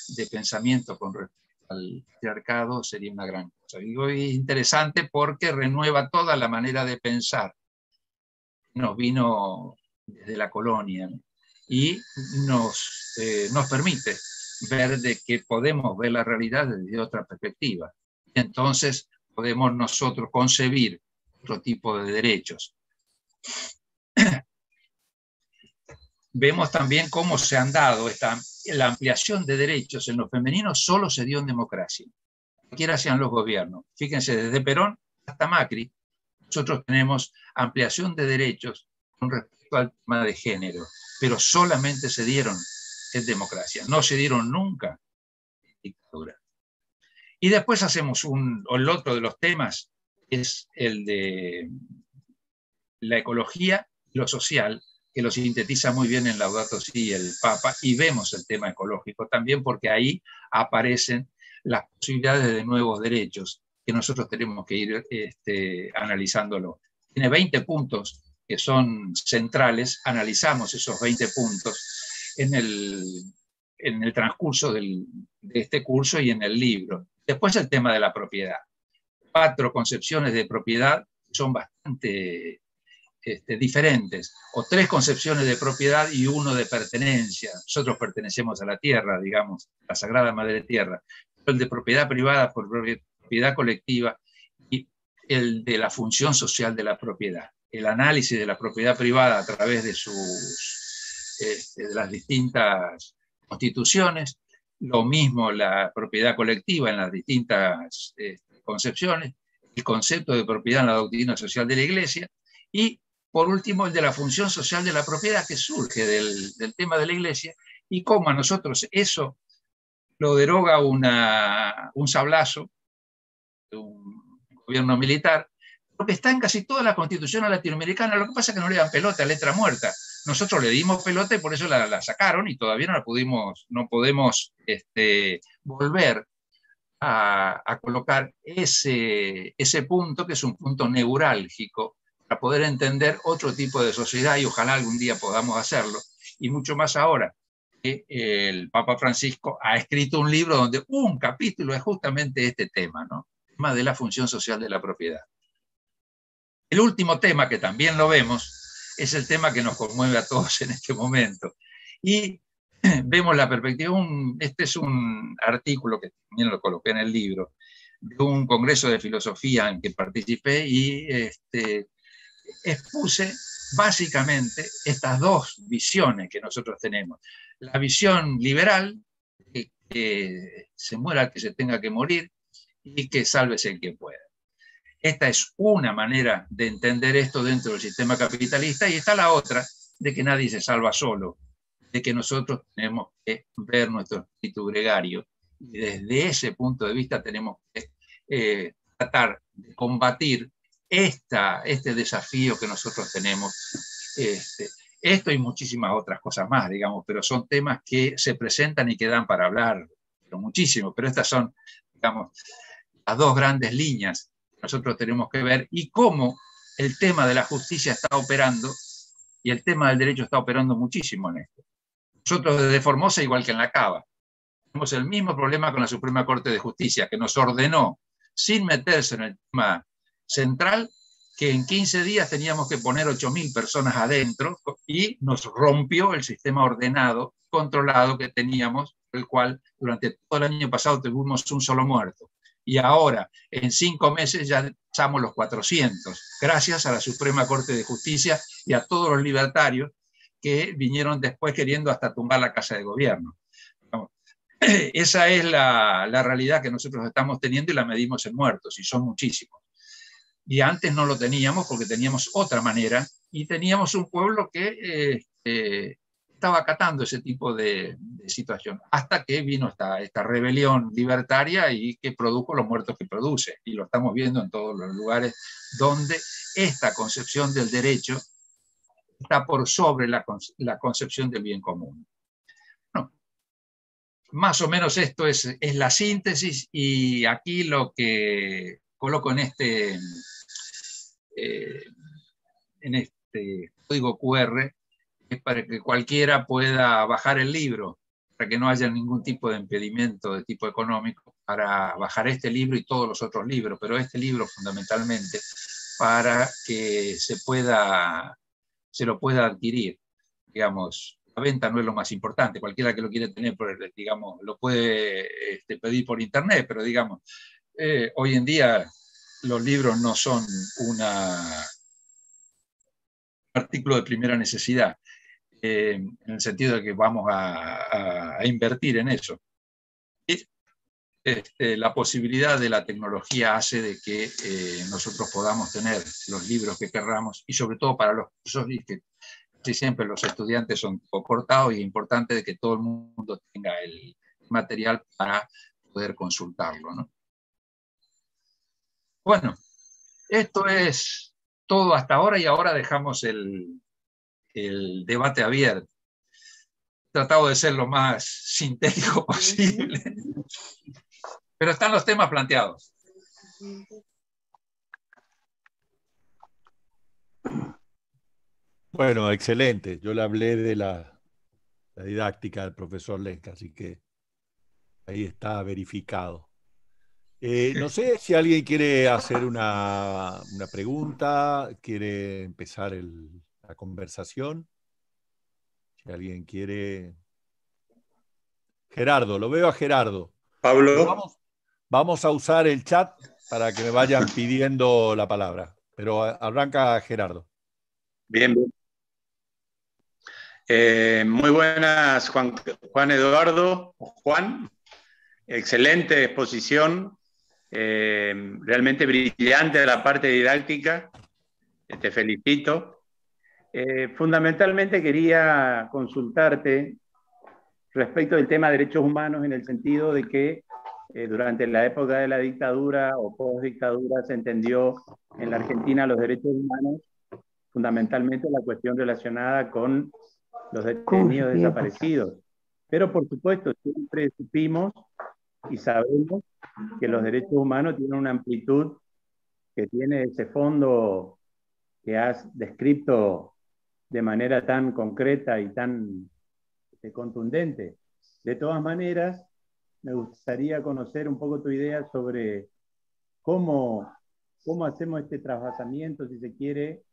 de pensamiento con respecto al patriarcado, sería una gran cosa. Digo, es interesante porque renueva toda la manera de pensar. Nos vino desde la colonia, ¿no? Y nos permite ver de que podemos ver la realidad desde otra perspectiva. Entonces podemos nosotros concebir otro tipo de derechos. Vemos también cómo se han dado la ampliación de derechos en lo femenino solo se dio en democracia. Cualquiera sean los gobiernos. Fíjense, desde Perón hasta Macri, nosotros tenemos ampliación de derechos con respecto al tema de género, pero solamente se dieron en democracia, no se dieron nunca en dictadura. Y después hacemos el otro de los temas, es el de la ecología y lo social, que lo sintetiza muy bien en Laudato Si el Papa, y vemos el tema ecológico también, porque ahí aparecen las posibilidades de nuevos derechos que nosotros tenemos que ir analizándolo. Tiene 20 puntos que son centrales, analizamos esos 20 puntos en el transcurso de este curso y en el libro. Después el tema de la propiedad. 4 concepciones de propiedad son bastante diferentes, o 3 concepciones de propiedad y 1 de pertenencia. Nosotros pertenecemos a la tierra, digamos, la Sagrada Madre Tierra. El de propiedad privada por propiedad colectiva y el de la función social de la propiedad. El análisis de la propiedad privada a través de de las distintas constituciones, lo mismo la propiedad colectiva en las distintas concepciones, el concepto de propiedad en la doctrina social de la Iglesia, y por último el de la función social de la propiedad, que surge del tema de la Iglesia, y cómo a nosotros eso lo deroga un sablazo de un gobierno militar, porque está en casi todas las constituciones latinoamericanas. Lo que pasa es que no le dan pelota, letra muerta. Nosotros le dimos pelota y por eso la sacaron, y todavía no podemos volver a colocar ese punto, que es un punto neurálgico, para poder entender otro tipo de sociedad, y ojalá algún día podamos hacerlo, y mucho más ahora que el Papa Francisco ha escrito un libro donde un capítulo es justamente este tema, ¿no? El tema de la función social de la propiedad. El último tema, que también lo vemos, es el tema que nos conmueve a todos en este momento. Y vemos la perspectiva, este es un artículo que también lo coloqué en el libro, de un congreso de filosofía en que participé, y expuse básicamente estas 2 visiones que nosotros tenemos. La visión liberal, que se muera el que se tenga que morir y que sálvese el que pueda. Esta es una manera de entender esto dentro del sistema capitalista, y está la otra, de que nadie se salva solo, de que nosotros tenemos que ver nuestro espíritu gregario, y desde ese punto de vista tenemos que tratar de combatir este desafío que nosotros tenemos. Esto y muchísimas otras cosas más, digamos, pero son temas que se presentan y que dan para hablar muchísimo, pero estas son, digamos, las 2 grandes líneas que nosotros tenemos que ver, y cómo el tema de la justicia está operando, y el tema del derecho está operando muchísimo en esto. Nosotros desde Formosa, igual que en la Cava, tenemos el mismo problema con la Suprema Corte de Justicia, que nos ordenó, sin meterse en el tema central, que en 15 días teníamos que poner 8.000 personas adentro, y nos rompió el sistema ordenado, controlado que teníamos, el cual durante todo el año pasado tuvimos un solo muerto. Y ahora, en 5 meses, ya pasamos los 400, gracias a la Suprema Corte de Justicia y a todos los libertarios que vinieron después queriendo hasta tumbar la Casa de Gobierno. Esa es la realidad que nosotros estamos teniendo, y la medimos en muertos, y son muchísimos. Y antes no lo teníamos porque teníamos otra manera, y teníamos un pueblo que estaba acatando ese tipo de situación, hasta que vino esta rebelión libertaria y que produjo los muertos que produce, y lo estamos viendo en todos los lugares donde esta concepción del derecho está por sobre la concepción del bien común. No, más o menos esto es la síntesis, y aquí lo que coloco en este código QR es para que cualquiera pueda bajar el libro, para que no haya ningún tipo de impedimento de tipo económico para bajar este libro y todos los otros libros, pero este libro fundamentalmente para que se lo pueda adquirir. Digamos, la venta no es lo más importante, cualquiera que lo quiere tener, digamos, lo puede pedir por internet, pero digamos, Hoy en día los libros no son un artículo de primera necesidad, en el sentido de que vamos a invertir en eso. Y la posibilidad de la tecnología hace de que nosotros podamos tener los libros que querramos, y sobre todo para los cursos, que casi siempre los estudiantes son cortados, y es importante de que todo el mundo tenga el material para poder consultarlo, ¿no? Bueno, esto es todo hasta ahora, y ahora dejamos el debate abierto. He tratado de ser lo más sintético posible, pero están los temas planteados. Bueno, excelente. Yo le hablé de la didáctica del profesor Lenca, así que ahí está verificado. No sé si alguien quiere hacer una pregunta, quiere empezar la conversación. Si alguien quiere... Gerardo, lo veo a Gerardo. Pablo. Vamos a usar el chat para que me vayan pidiendo la palabra, pero arranca Gerardo. Bien, bien. Muy buenas, Juan Eduardo, Juan. Excelente exposición, realmente brillante la parte didáctica. Te felicito. Fundamentalmente quería consultarte respecto del tema de derechos humanos, en el sentido de que durante la época de la dictadura o post-dictadura se entendió en la Argentina los derechos humanos, fundamentalmente la cuestión relacionada con los detenidos desaparecidos. Pero por supuesto siempre supimos y sabemos que los derechos humanos tienen una amplitud, que tiene ese fondo que has descrito de manera tan concreta y tan contundente. De todas maneras, me gustaría conocer un poco tu idea sobre cómo hacemos este trasvasamiento, si se quiere,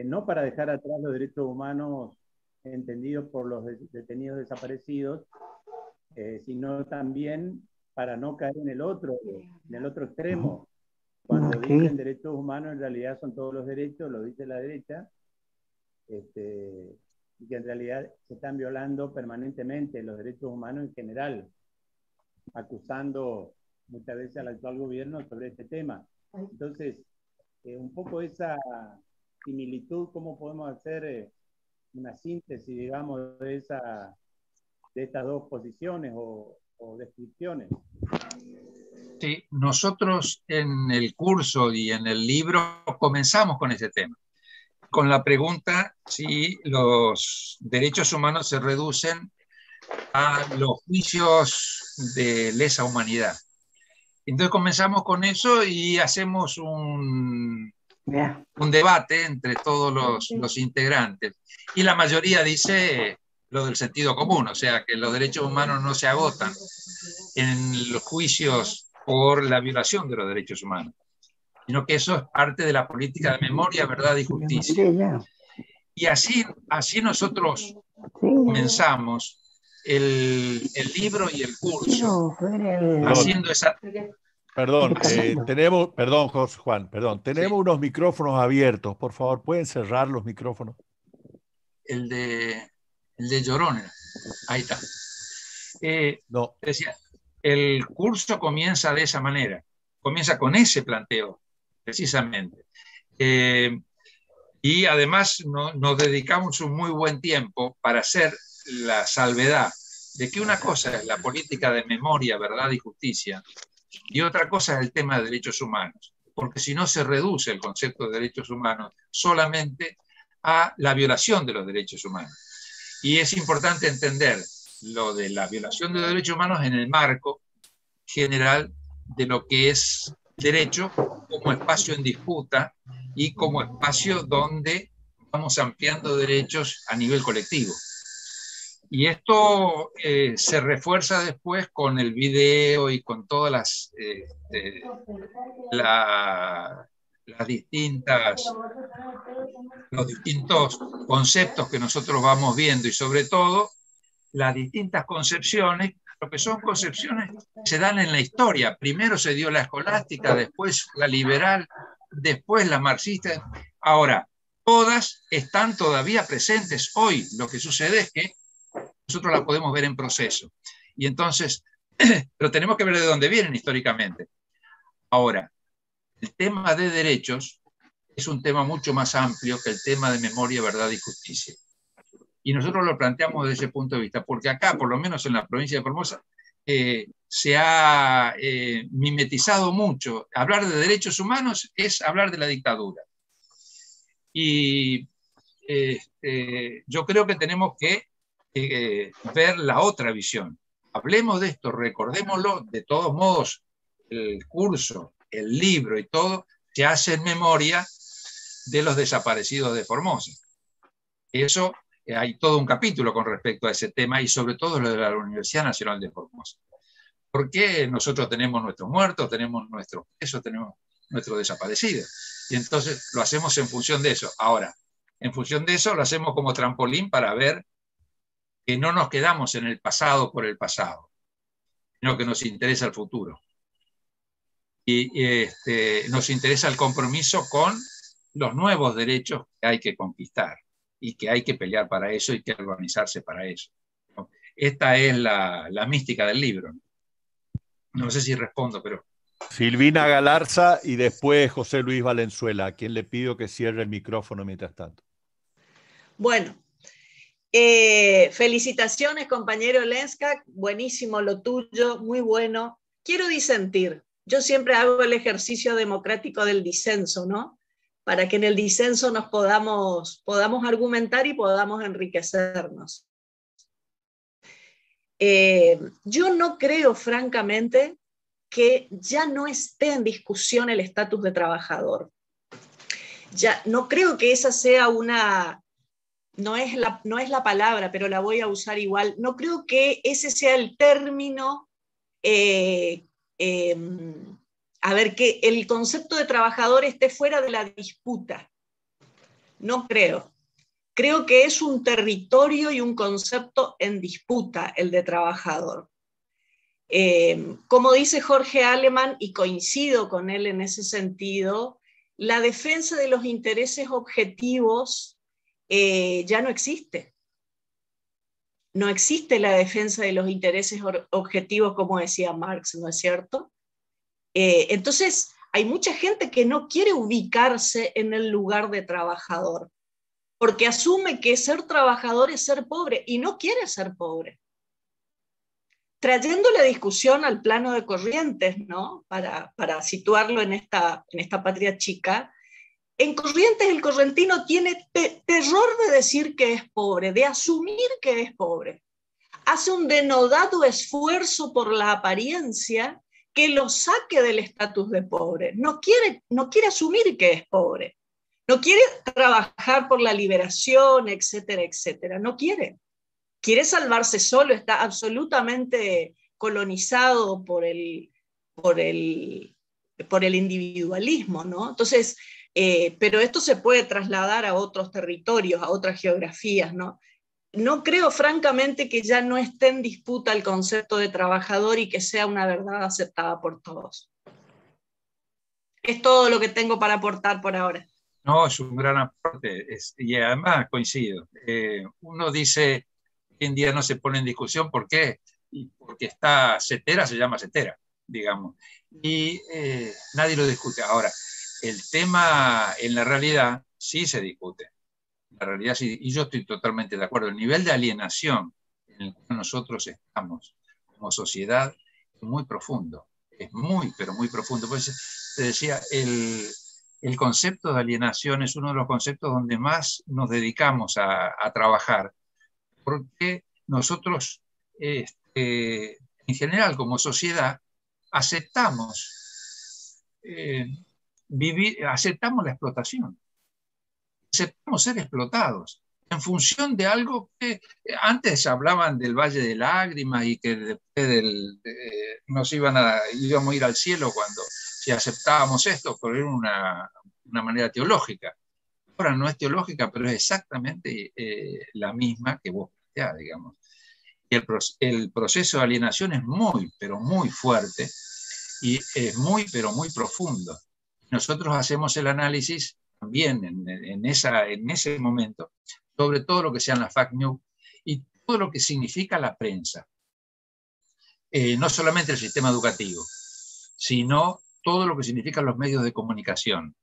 no para dejar atrás los derechos humanos entendidos por los detenidos desaparecidos, sino también para no caer en el otro extremo. Cuando dicen derechos humanos, en realidad son todos los derechos, lo dice la derecha, y que en realidad se están violando permanentemente los derechos humanos en general, acusando muchas veces al actual gobierno sobre este tema. Entonces, un poco esa similitud, ¿cómo podemos hacer una síntesis, digamos, de estas dos posiciones o descripciones? Sí, nosotros en el curso y en el libro comenzamos con ese tema, con la pregunta si los derechos humanos se reducen a los juicios de lesa humanidad. Entonces comenzamos con eso y hacemos un debate entre todos los integrantes. Y la mayoría dice lo del sentido común, o sea, que los derechos humanos no se agotan en los juicios por la violación de los derechos humanos, sino que eso es parte de la política de memoria, verdad y justicia. Y así nosotros comenzamos el libro y el curso haciendo esa... Perdón, tenemos unos micrófonos abiertos, por favor, ¿pueden cerrar los micrófonos? El de Llorona, ahí está. No. Decía, el curso comienza de esa manera, comienza con ese planteo, precisamente. Y además nos dedicamos un muy buen tiempo para hacer la salvedad de que una cosa es la política de memoria, verdad y justicia, y otra cosa es el tema de derechos humanos, porque si no se reduce el concepto de derechos humanos solamente a la violación de los derechos humanos. Y es importante entender lo de la violación de los derechos humanos en el marco general de lo que es derecho como espacio en disputa y como espacio donde vamos ampliando derechos a nivel colectivo. Y esto se refuerza después con el video y con todas los distintos conceptos que nosotros vamos viendo, y sobre todo las distintas concepciones pero que son concepciones que se dan en la historia. Primero se dio la escolástica, después la liberal, después la marxista. Ahora, todas están todavía presentes hoy. Lo que sucede es que nosotros las podemos ver en proceso. Y entonces, pero tenemos que ver de dónde vienen históricamente. Ahora, el tema de derechos es un tema mucho más amplio que el tema de memoria, verdad y justicia. Y nosotros lo planteamos desde ese punto de vista, porque acá, por lo menos en la provincia de Formosa, se ha mimetizado mucho. Hablar de derechos humanos es hablar de la dictadura. Y yo creo que tenemos que ver la otra visión. Hablemos de esto, recordémoslo. De todos modos, el curso, el libro y todo se hace en memoria de los desaparecidos de Formosa. Eso, hay todo un capítulo con respecto a ese tema, y sobre todo lo de la Universidad Nacional de Formosa. Porque nosotros tenemos nuestros muertos, tenemos nuestros presos, tenemos nuestros desaparecidos. Y entonces lo hacemos en función de eso. Ahora, en función de eso lo hacemos como trampolín para ver que no nos quedamos en el pasado por el pasado, sino que nos interesa el futuro. Y nos interesa el compromiso con los nuevos derechos que hay que conquistar y que hay que pelear para eso y que organizarse para eso. Esta es la mística del libro. No sé si respondo, pero... Silvina Galarza y después José Luis Valenzuela, a quien le pido que cierre el micrófono mientras tanto. Bueno, felicitaciones, compañero Lenska, buenísimo lo tuyo, muy bueno. Quiero disentir. Yo siempre hago el ejercicio democrático del disenso, ¿no? Para que en el disenso nos podamos argumentar y podamos enriquecernos. Yo no creo, francamente, que ya no esté en discusión el estatus de trabajador. Ya, no creo que esa sea una... No es la palabra, pero la voy a usar igual. No creo que ese sea el término... a ver, que el concepto de trabajador esté fuera de la disputa. No creo. Creo que es un territorio y un concepto en disputa el de trabajador. Como dice Jorge Alemán, y coincido con él en ese sentido, la defensa de los intereses objetivos ya no existe. No existe la defensa de los intereses objetivos, como decía Marx, ¿no es cierto? Entonces, hay mucha gente que no quiere ubicarse en el lugar de trabajador, porque asume que ser trabajador es ser pobre, y no quiere ser pobre. Trayendo la discusión al plano de Corrientes, ¿no? Para situarlo en esta patria chica, en Corrientes el correntino tiene terror de decir que es pobre, de asumir que es pobre. Hace un denodado esfuerzo por la apariencia que lo saque del estatus de pobre. No quiere asumir que es pobre. No quiere trabajar por la liberación, etcétera, etcétera. No quiere. Quiere salvarse solo, está absolutamente colonizado por el individualismo, ¿no? Entonces, pero esto se puede trasladar a otros territorios, a otras geografías, ¿no? No creo, francamente, que ya no esté en disputa el concepto de trabajador y que sea una verdad aceptada por todos. Es todo lo que tengo para aportar por ahora. No, es un gran aporte, y además coincido. Uno dice, hoy en día no se pone en discusión, ¿por qué? Y porque está cetera, se llama cetera, digamos. Y nadie lo discute. Ahora, el tema en la realidad sí se discute. La realidad sí, y yo estoy totalmente de acuerdo. El nivel de alienación en el que nosotros estamos como sociedad es muy profundo. Es muy, pero muy profundo. Pues te decía, el concepto de alienación es uno de los conceptos donde más nos dedicamos a trabajar, porque nosotros, en general, como sociedad, aceptamos aceptamos la explotación, aceptamos ser explotados en función de algo que antes hablaban del Valle de Lágrimas y que después íbamos a ir al cielo si aceptábamos esto, pero era una manera teológica. Ahora no es teológica, pero es exactamente la misma que vos planteás, digamos. El proceso de alienación es muy, pero muy fuerte y es muy, pero muy profundo. Nosotros hacemos el análisis también en ese momento sobre todo lo que sean las fake news y todo lo que significa la prensa. No solamente el sistema educativo, sino todo lo que significan los medios de comunicación.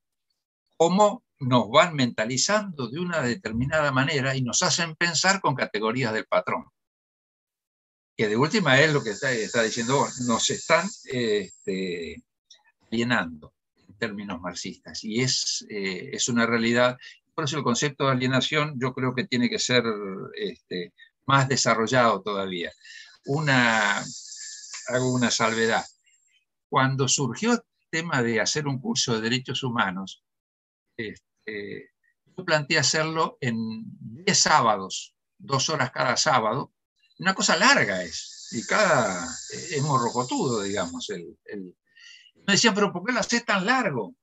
Cómo nos van mentalizando de una determinada manera y nos hacen pensar con categorías del patrón. Que de última es lo que está diciendo, nos están alienando en términos marxistas. Y es una realidad. Por eso el concepto de alienación yo creo que tiene que ser más desarrollado todavía. Hago una salvedad. Cuando surgió el tema de hacer un curso de derechos humanos, yo planteé hacerlo en 10 sábados, 2 horas cada sábado. Una cosa larga es, y es morrocotudo, digamos. Me decían, pero ¿por qué lo haces tan largo?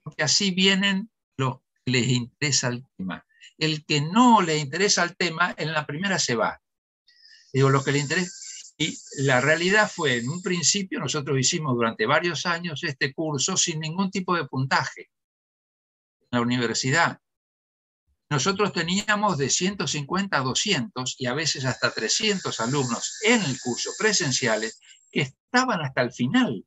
Porque así vienen los que les interesa el tema. El que no le interesa el tema, en la primera se va. Digo, lo que le interesa. Y la realidad fue, en un principio, nosotros hicimos durante varios años este curso sin ningún tipo de puntaje en la universidad. Nosotros teníamos de 150 a 200 y a veces hasta 300 alumnos en el curso presenciales que estaban hasta el final.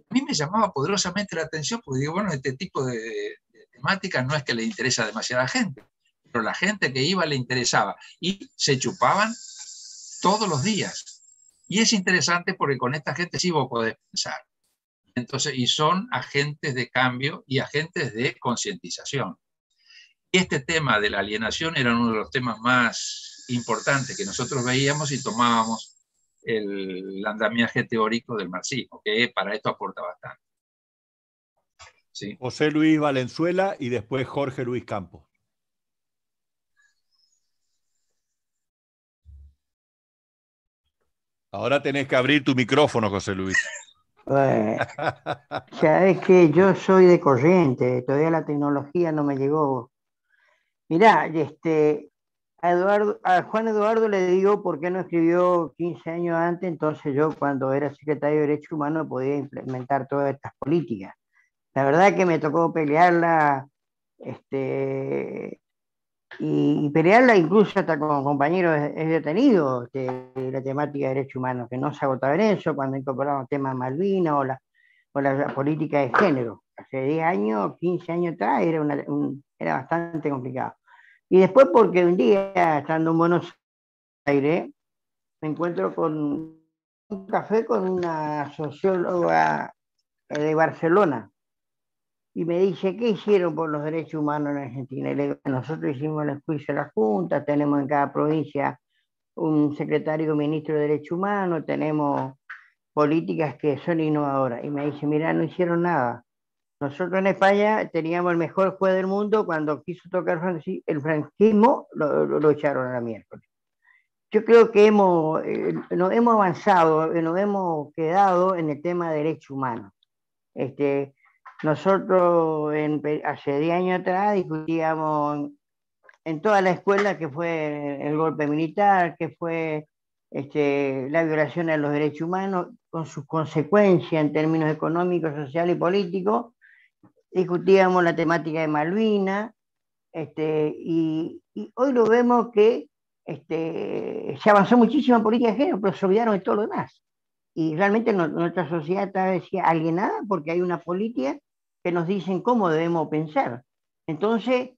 A mí me llamaba poderosamente la atención porque digo, bueno, este tipo de temática no es que le interesa a demasiada gente, pero la gente que iba le interesaba y se chupaban todos los días. Y es interesante porque con esta gente sí vos podés pensar. Entonces, y son agentes de cambio y agentes de concientización. Y este tema de la alienación era uno de los temas más importantes que nosotros veíamos y tomábamos el andamiaje teórico del marxismo, que para esto aporta bastante. Sí. José Luis Valenzuela y después Jorge Luis Campos. Ahora tenés que abrir tu micrófono, José Luis. Sabes que yo soy de Corrientes, todavía la tecnología no me llegó. Mirá, a Juan Eduardo le digo por qué no escribió 15 años antes, entonces yo cuando era secretario de Derechos Humanos podía implementar todas estas políticas. La verdad que me tocó pelearla, y pelearla incluso hasta con compañeros es detenido, la temática de derechos humanos, que no se agotaba en eso, cuando incorporamos temas Malvinas o la política de género. Hace 10 años, 15 años atrás era bastante complicado. Y después porque un día, estando en Buenos Aires, me encuentro con un café con una socióloga de Barcelona, y me dice, ¿qué hicieron por los derechos humanos en Argentina? Y le digo, nosotros hicimos el juicio de la Junta, tenemos en cada provincia un secretario ministro de Derechos Humanos, tenemos políticas que son innovadoras. Y me dice, mira, no hicieron nada. Nosotros en España teníamos el mejor juez del mundo, cuando quiso tocar el franquismo, lo echaron a la miércoles. Yo creo que nos hemos avanzado, nos hemos quedado en el tema de derechos humanos. Nosotros hace 10 años atrás discutíamos en toda la escuela que fue el golpe militar, que fue la violación de los derechos humanos, con sus consecuencias en términos económicos, sociales y políticos. Discutíamos la temática de Malvinas, y hoy lo vemos que se avanzó muchísimo en política de género, pero se olvidaron de todo lo demás. Y realmente nuestra sociedad está alienada porque hay una política que nos dicen cómo debemos pensar. Entonces,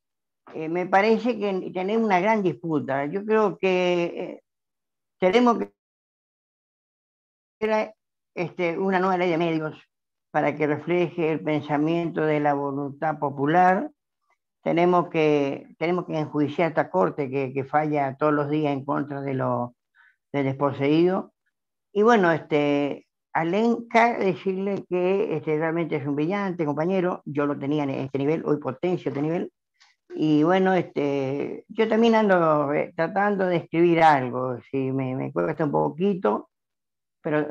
me parece que tenemos una gran disputa. Yo creo que tenemos que hacer una nueva ley de medios para que refleje el pensamiento de la voluntad popular. Tenemos que enjuiciar a esta corte que falla todos los días en contra del desposeído. Y bueno, a Lenca decirle que realmente es un brillante compañero, yo lo tenía en este nivel, hoy potencio este nivel, y bueno, yo también ando tratando de escribir algo, sí, me cuesta un poquito, pero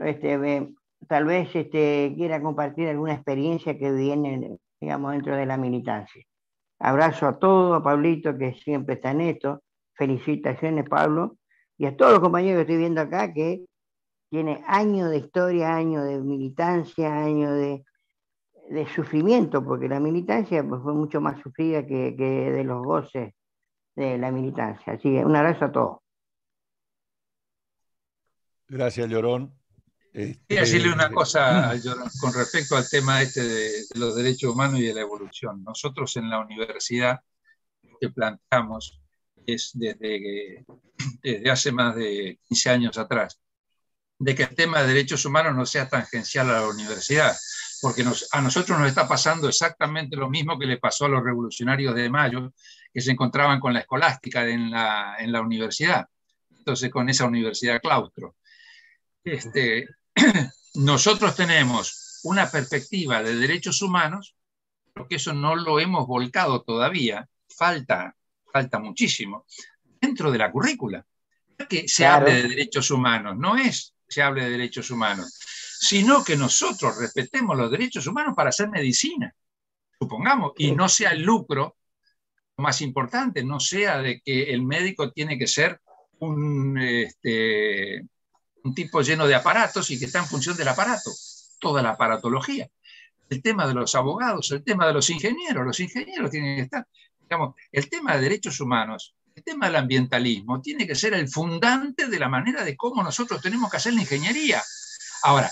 tal vez quiera compartir alguna experiencia que viene, digamos, dentro de la militancia. Abrazo a todos, a Pablito, que siempre está en esto, felicitaciones, Pablo, y a todos los compañeros que estoy viendo acá, que tiene años de historia, años de militancia, años de sufrimiento, porque la militancia pues, fue mucho más sufrida que de los goces de la militancia. Así que un abrazo a todos. Gracias, Llorón. Quería decirle una cosa a Llorón con respecto al tema este de los derechos humanos y de la evolución. Nosotros en la universidad lo que planteamos es desde hace más de 15 años atrás, de que el tema de derechos humanos no sea tangencial a la universidad, porque a nosotros nos está pasando exactamente lo mismo que le pasó a los revolucionarios de Mayo, que se encontraban con la escolástica en la universidad, entonces con esa universidad claustro. Nosotros tenemos una perspectiva de derechos humanos, porque eso no lo hemos volcado todavía, falta muchísimo, dentro de la currícula. No es que se hable de derechos humanos, no es que se hable de derechos humanos, sino que nosotros respetemos los derechos humanos para hacer medicina, supongamos, y no sea el lucro lo más importante, no sea de que el médico tiene que ser un tipo lleno de aparatos y que está en función del aparato, toda la aparatología. El tema de los abogados, el tema de los ingenieros tienen que estar, digamos, el tema de derechos humanos, el tema del ambientalismo, tiene que ser el fundante de la manera de cómo nosotros tenemos que hacer la ingeniería. Ahora,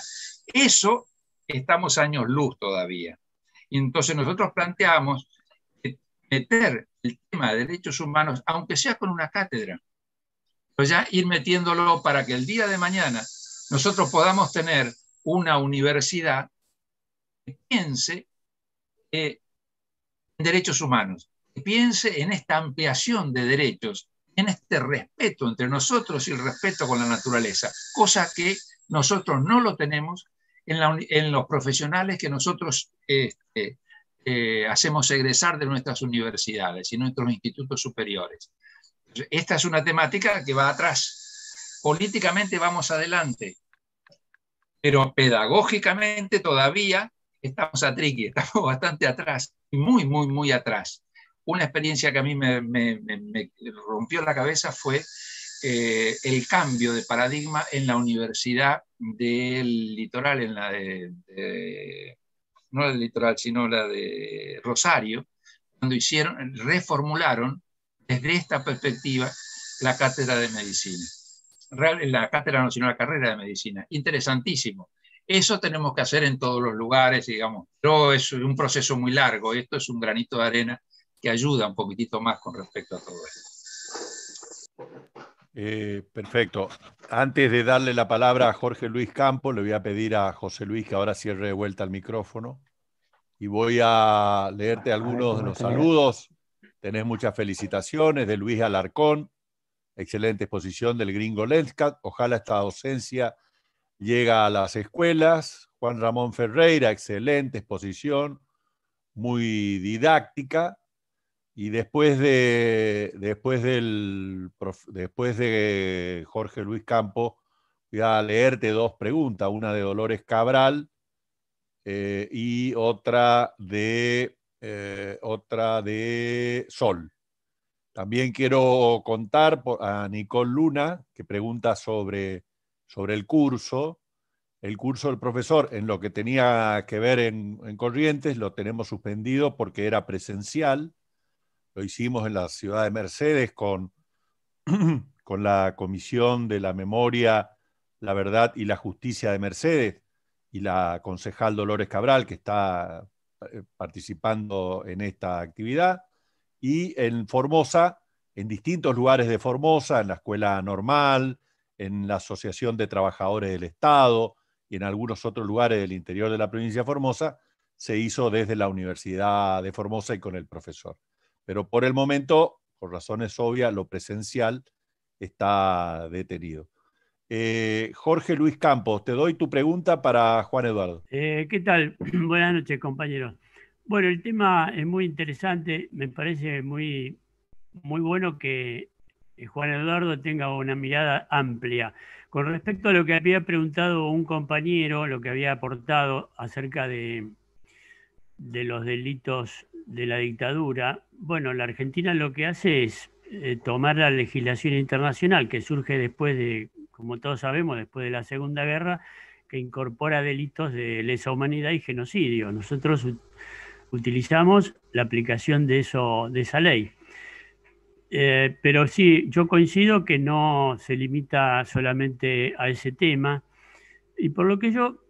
eso estamos años luz todavía. Y entonces nosotros planteamos meter el tema de derechos humanos, aunque sea con una cátedra, pero ya ir metiéndolo para que el día de mañana nosotros podamos tener una universidad que piense en derechos humanos, que piense en esta ampliación de derechos, en este respeto entre nosotros y el respeto con la naturaleza, cosa que nosotros no lo tenemos en los profesionales que nosotros hacemos egresar de nuestras universidades y nuestros institutos superiores. Esta es una temática que va atrás. Políticamente vamos adelante, pero pedagógicamente todavía estamos a triqui, estamos bastante atrás, muy, muy, muy atrás. Una experiencia que a mí me rompió la cabeza fue el cambio de paradigma en la Universidad del Litoral, no la del Litoral, sino la de Rosario, cuando reformularon desde esta perspectiva la cátedra de medicina. La cátedra no, sino la carrera de medicina. Interesantísimo. Eso tenemos que hacer en todos los lugares, digamos, pero es un proceso muy largo. Esto es un granito de arena que ayuda un poquitito más con respecto a todo esto. Perfecto. Antes de darle la palabra a Jorge Luis Campos, le voy a pedir a José Luis que ahora cierre de vuelta el micrófono y voy a leerte algunos de los saludos. Tenés muchas felicitaciones de Luis Alarcón, excelente exposición del Gringo Lenscat, ojalá esta docencia llegue a las escuelas. Juan Ramón Ferreira, excelente exposición, muy didáctica. Y después de Jorge Luis Campos, voy a leerte dos preguntas, una de Dolores Cabral y otra de Sol. También quiero contar a Nicole Luna, que pregunta sobre el curso. El curso del profesor, en lo que tenía que ver en Corrientes, lo tenemos suspendido porque era presencial. Lo hicimos en la ciudad de Mercedes con la Comisión de la Memoria, la Verdad y la Justicia de Mercedes y la concejal Dolores Cabral, que está participando en esta actividad. Y en Formosa, en distintos lugares de Formosa, en la Escuela Normal, en la Asociación de Trabajadores del Estado y en algunos otros lugares del interior de la provincia de Formosa, se hizo desde la Universidad de Formosa y con el profesor. Pero por el momento, por razones obvias, lo presencial está detenido. Jorge Luis Campos, te doy tu pregunta para Juan Eduardo. ¿Qué tal? Buenas noches, compañeros. Bueno, el tema es muy interesante. Me parece muy, muy bueno que Juan Eduardo tenga una mirada amplia. Con respecto a lo que había preguntado un compañero, lo que había aportado acerca de los delitos de la dictadura, bueno, la Argentina lo que hace es tomar la legislación internacional que surge después de, como todos sabemos, después de la Segunda Guerra, que incorpora delitos de lesa humanidad y genocidio. Nosotros utilizamos la aplicación de esa ley. Pero sí, yo coincido que no se limita solamente a ese tema, y por lo que yo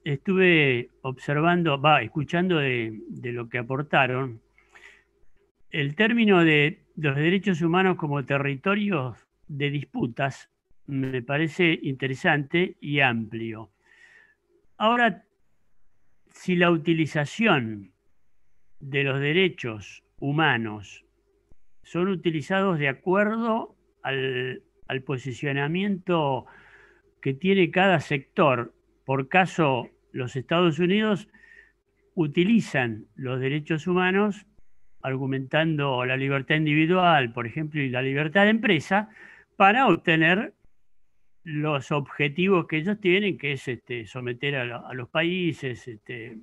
estuve observando, escuchando de lo que aportaron, el término de los derechos humanos como territorios de disputas me parece interesante y amplio. Ahora, si la utilización de los derechos humanos son utilizados de acuerdo al posicionamiento que tiene cada sector, por caso los Estados Unidos utilizan los derechos humanos argumentando la libertad individual, por ejemplo, y la libertad de empresa, para obtener los objetivos que ellos tienen, que es someter a los países,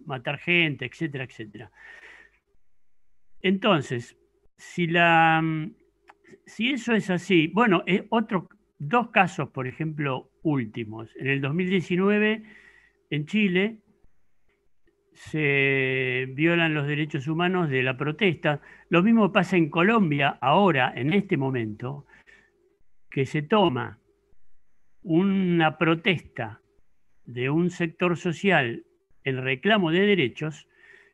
matar gente, etcétera, etcétera. Entonces, si eso es así, bueno, dos casos, por ejemplo, últimos. En el 2019, en Chile, se violan los derechos humanos de la protesta. Lo mismo pasa en Colombia ahora, en este momento, que se toma una protesta de un sector social en reclamo de derechos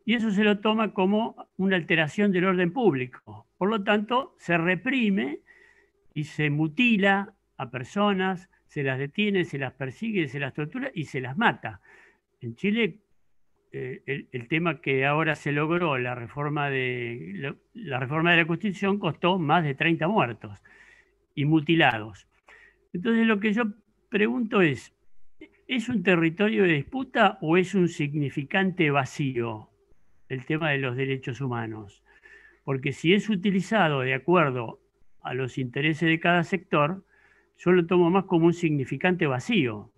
y eso se lo toma como una alteración del orden público. Por lo tanto, se reprime y se mutila a personas, se las detiene, se las persigue, se las tortura y se las mata. En Chile, el tema que ahora se logró, la reforma de la Constitución, costó más de 30 muertos y mutilados. Entonces lo que yo pregunto ¿es un territorio de disputa o es un significante vacío el tema de los derechos humanos? Porque si es utilizado de acuerdo a los intereses de cada sector, yo lo tomo más como un significante vacío.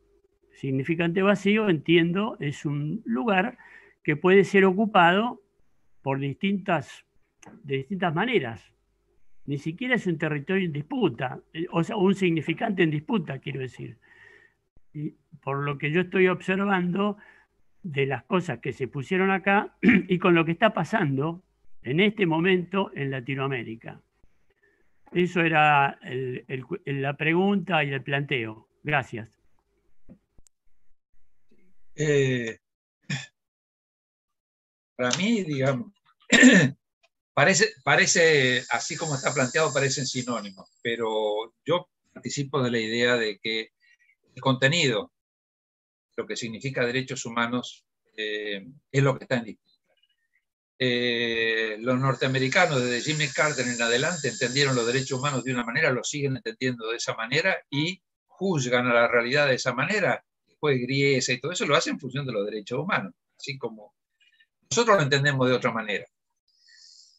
Significante vacío, entiendo, es un lugar que puede ser ocupado de distintas maneras. Ni siquiera es un territorio en disputa, o sea, un significante en disputa, quiero decir. Y por lo que yo estoy observando de las cosas que se pusieron acá y con lo que está pasando en este momento en Latinoamérica. Eso era la pregunta y el planteo. Gracias. Para mí, digamos, parece, así como está planteado, parecen sinónimos, pero yo participo de la idea de que el contenido, lo que significa derechos humanos, es lo que está en disputa. Los norteamericanos, desde Jimmy Carter en adelante, entendieron los derechos humanos de una manera, los siguen entendiendo de esa manera y juzgan a la realidad de esa manera. Después Griesa y todo eso lo hacen en función de los derechos humanos, así como nosotros lo entendemos de otra manera.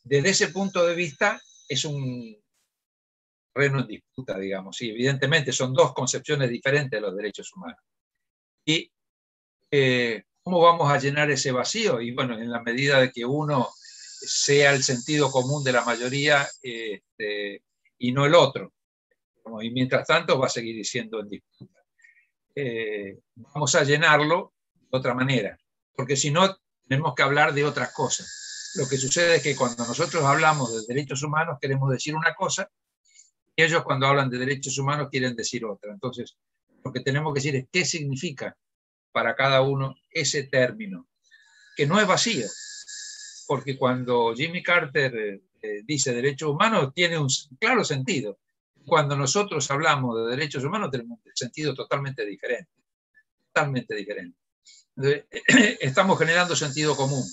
Desde ese punto de vista, es un terreno en disputa, digamos. Sí, evidentemente son dos concepciones diferentes de los derechos humanos. ¿Y cómo vamos a llenar ese vacío? Y bueno, en la medida de que uno sea el sentido común de la mayoría y no el otro. Y mientras tanto va a seguir siendo en disputa. Vamos a llenarlo de otra manera, porque si no, tenemos que hablar de otras cosas. Lo que sucede es que cuando nosotros hablamos de derechos humanos queremos decir una cosa y ellos cuando hablan de derechos humanos quieren decir otra. Entonces, lo que tenemos que decir es qué significa para cada uno ese término, que no es vacío, porque cuando Jimmy Carter dice derechos humanos tiene un claro sentido. Cuando nosotros hablamos de derechos humanos tenemos un sentido totalmente diferente. Totalmente diferente. Estamos generando sentido común.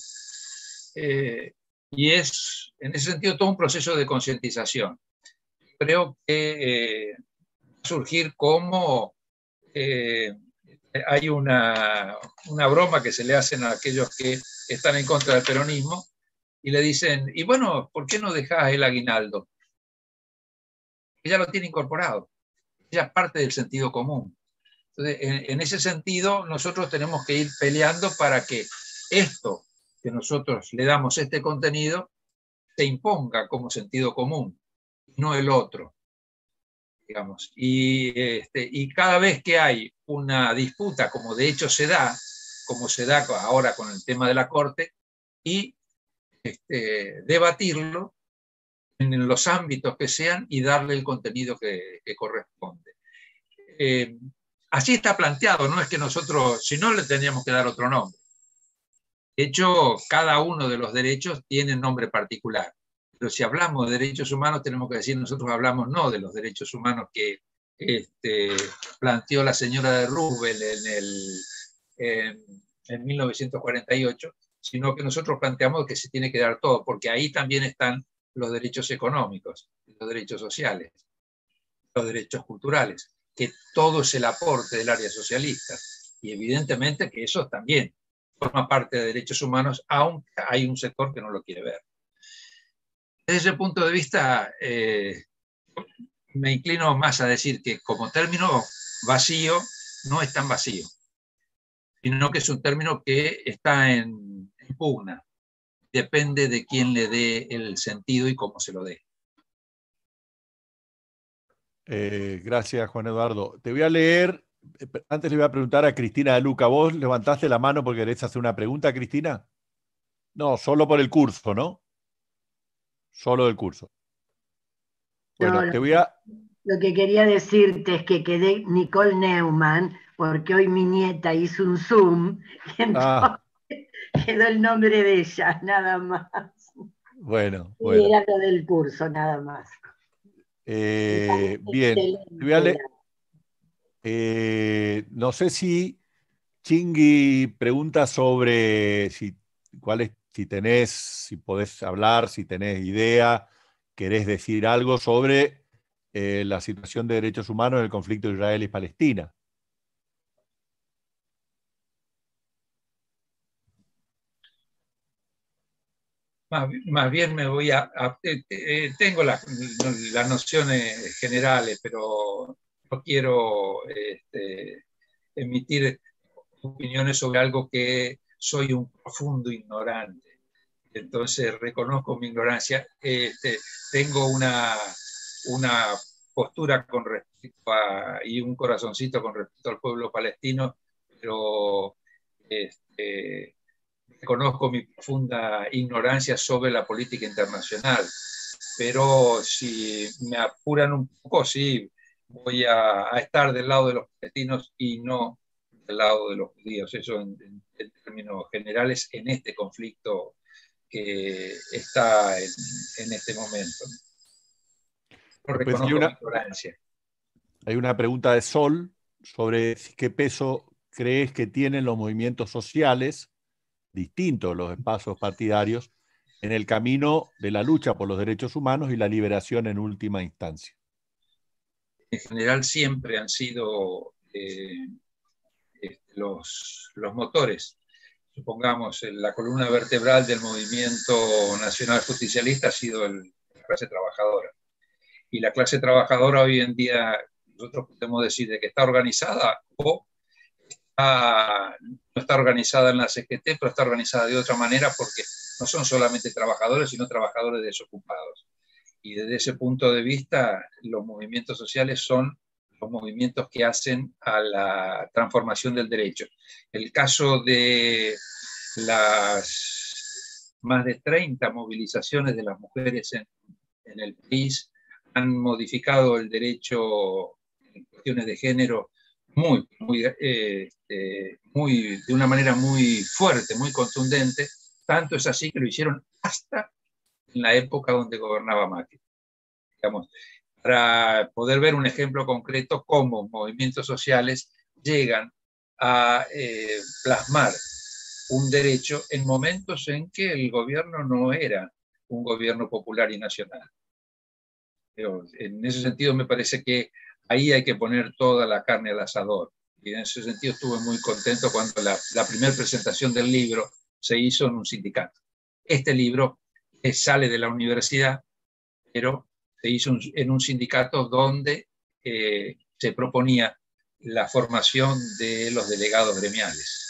Y es, en ese sentido, todo un proceso de concientización. Creo que va a surgir como hay una broma que se le hacen a aquellos que están en contra del peronismo y le dicen, y bueno, ¿por qué no dejás el aguinaldo? Ella lo tiene incorporado. Ella es parte del sentido común. Entonces, en ese sentido, nosotros tenemos que ir peleando para que esto que nosotros le damos este contenido se imponga como sentido común. no el otro, digamos. Y cada vez que hay una disputa, como de hecho se da, como se da ahora con el tema de la Corte, y debatirlo en los ámbitos que sean y darle el contenido que corresponde. Así está planteado, no es que nosotros, si no, le tendríamos que dar otro nombre. De hecho, cada uno de los derechos tiene nombre particular. Pero si hablamos de derechos humanos, tenemos que decir, nosotros hablamos no de los derechos humanos que planteó la señora de Roosevelt en 1948, sino que nosotros planteamos que se tiene que dar todo, porque ahí también están los derechos económicos, los derechos sociales, los derechos culturales, que todo es el aporte del área socialista. Y evidentemente que eso también forma parte de derechos humanos, aunque hay un sector que no lo quiere ver. Desde ese punto de vista, me inclino más a decir que como término vacío, no es tan vacío, sino que es un término que está en pugna. Depende de quién le dé el sentido y cómo se lo dé. Gracias, Juan Eduardo. Te voy a leer, antes le voy a preguntar a Cristina de Luca. ¿Vos levantaste la mano porque querés hacer una pregunta, Cristina? No, solo por el curso, ¿no? Solo del curso. Bueno, No, te voy a... Lo que quería decirte es que quedé Nicole Neumann, porque hoy mi nieta hizo un Zoom, y entonces quedó el nombre de ella, nada más. Bueno, Y bueno. era lo del curso, nada más. Bien, te voy a leer. No sé si Chingui pregunta sobre si tenés, si podés hablar, si tenés idea, querés decir algo sobre la situación de derechos humanos en el conflicto de Israel y Palestina. Más bien me voy tengo las nociones generales, pero no quiero emitir opiniones sobre algo que soy un profundo ignorante. Entonces reconozco mi ignorancia. Tengo una postura con respecto y un corazoncito con respecto al pueblo palestino, pero reconozco mi profunda ignorancia sobre la política internacional. Pero si me apuran un poco, sí, voy a estar del lado de los palestinos y no del lado de los judíos. Eso en términos generales en este conflicto que está en este momento. No reconozco mi ignorancia. Hay una pregunta de Sol sobre qué peso crees que tienen los movimientos sociales distintos, los espacios partidarios, en el camino de la lucha por los derechos humanos y la liberación en última instancia. En general siempre han sido los motores. Supongamos, la columna vertebral del movimiento nacional justicialista ha sido la clase trabajadora. Y la clase trabajadora hoy en día, nosotros podemos decir de que está organizada o no está organizada en la CGT, pero está organizada de otra manera porque no son solamente trabajadores, sino trabajadores desocupados. Y desde ese punto de vista, los movimientos sociales son los movimientos que hacen a la transformación del derecho. El caso de las más de 30 movilizaciones de las mujeres en el país han modificado el derecho en cuestiones de género de una manera muy fuerte, muy contundente. Tanto es así que lo hicieron hasta en la época donde gobernaba Macri. Digamos, para poder ver un ejemplo concreto cómo movimientos sociales llegan a plasmar un derecho en momentos en que el gobierno no era un gobierno popular y nacional. Pero en ese sentido me parece que ahí hay que poner toda la carne al asador. Y en ese sentido estuve muy contento cuando la primera presentación del libro se hizo en un sindicato. Este libro sale de la universidad, pero se hizo en un sindicato donde se proponía la formación de los delegados gremiales.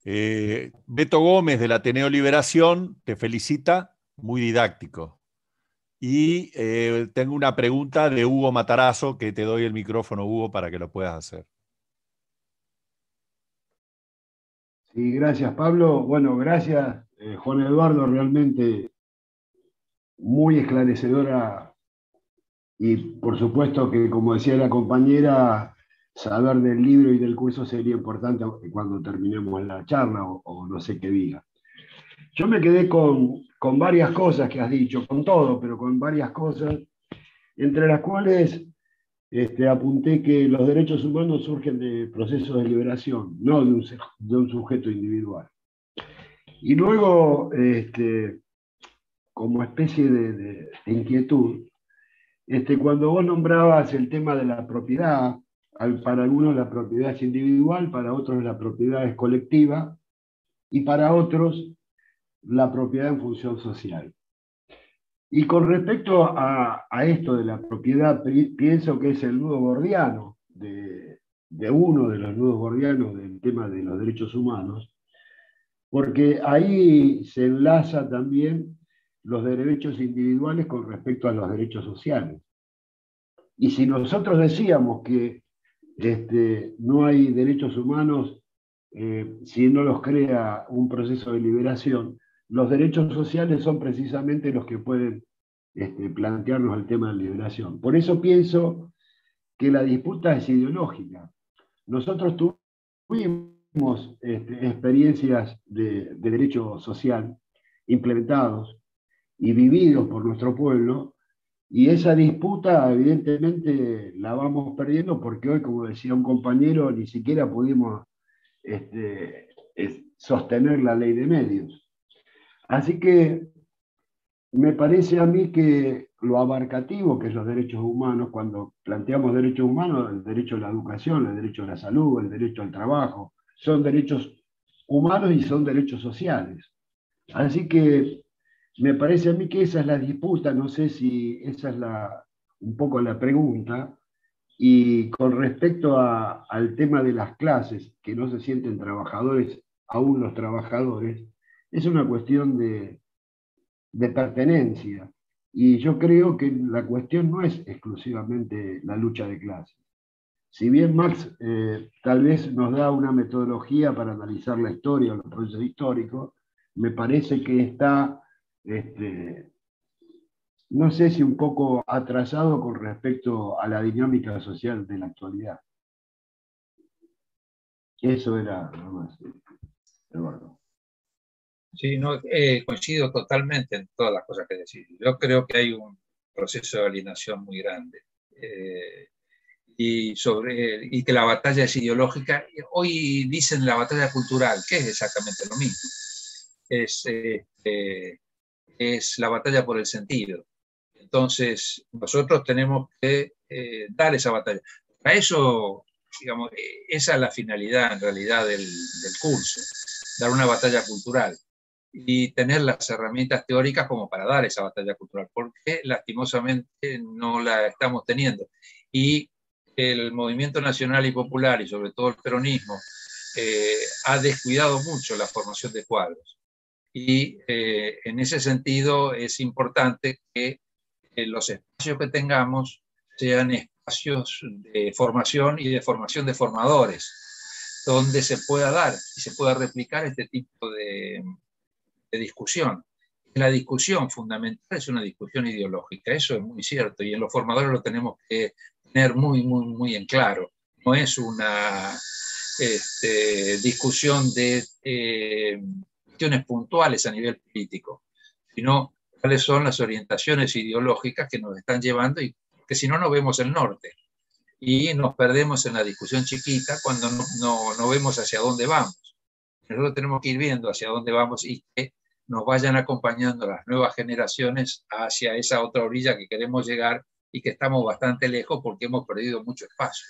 Beto Gómez del Ateneo Liberación te felicita, muy didáctico. Y tengo una pregunta de Hugo Matarazzo, que te doy el micrófono, Hugo, para que lo puedas hacer. Sí, gracias, Pablo. Bueno, gracias, Juan Eduardo, realmente muy esclarecedora y por supuesto que, como decía la compañera, saber del libro y del curso sería importante cuando terminemos la charla o no sé qué diga. Yo me quedé con varias cosas que has dicho, con todo, pero con varias cosas, entre las cuales apunté que los derechos humanos surgen de procesos de liberación, no de un sujeto individual. Y luego, como especie de inquietud, cuando vos nombrabas el tema de la propiedad, para algunos la propiedad es individual, para otros la propiedad es colectiva, y para otros la propiedad en función social. Y con respecto a esto de la propiedad, pienso que es el nudo gordiano de uno de los nudos gordianos del tema de los derechos humanos, porque ahí se enlaza también los derechos individuales con respecto a los derechos sociales. Y si nosotros decíamos que no hay derechos humanos si no los crea un proceso de liberación, los derechos sociales son precisamente los que pueden plantearnos el tema de liberación. Por eso pienso que la disputa es ideológica. Nosotros tuvimos experiencias de derecho social implementados y vividos por nuestro pueblo, y esa disputa evidentemente la vamos perdiendo porque hoy, como decía un compañero, ni siquiera pudimos sostener la ley de medios. Así que me parece a mí que lo abarcativo que es los derechos humanos, cuando planteamos derechos humanos, el derecho a la educación, el derecho a la salud, el derecho al trabajo, son derechos humanos y son derechos sociales. Así que me parece a mí que esa es la disputa, no sé si esa es un poco la pregunta. Y con respecto al tema de las clases, que no se sienten trabajadores, aún los trabajadores, es una cuestión de pertenencia. Y yo creo que la cuestión no es exclusivamente la lucha de clases. Si bien Marx tal vez nos da una metodología para analizar la historia o los procesos históricos, me parece que está, no sé si un poco atrasado con respecto a la dinámica social de la actualidad. Eso era nada más, Eduardo. Sí, no, coincido totalmente en todas las cosas que decís. Yo creo que hay un proceso de alienación muy grande y que la batalla es ideológica. Hoy dicen la batalla cultural, que es exactamente lo mismo. Es la batalla por el sentido. Entonces, nosotros tenemos que dar esa batalla. Para eso, digamos, esa es la finalidad en realidad del curso, dar una batalla cultural y tener las herramientas teóricas como para dar esa batalla cultural, porque lastimosamente no la estamos teniendo. Y el movimiento nacional y popular, y sobre todo el peronismo, ha descuidado mucho la formación de cuadros. Y en ese sentido es importante que los espacios que tengamos sean espacios de formación y de formación de formadores, donde se pueda dar y se pueda replicar este tipo de discusión. La discusión fundamental es una discusión ideológica, eso es muy cierto, y en los formadores lo tenemos que tener muy, muy, muy en claro. No es una discusión de cuestiones puntuales a nivel político, sino cuáles son las orientaciones ideológicas que nos están llevando, y que si no, no vemos el norte. Y nos perdemos en la discusión chiquita cuando no vemos hacia dónde vamos. Nosotros tenemos que ir viendo hacia dónde vamos y que nos vayan acompañando las nuevas generaciones hacia esa otra orilla que queremos llegar y que estamos bastante lejos porque hemos perdido mucho espacio.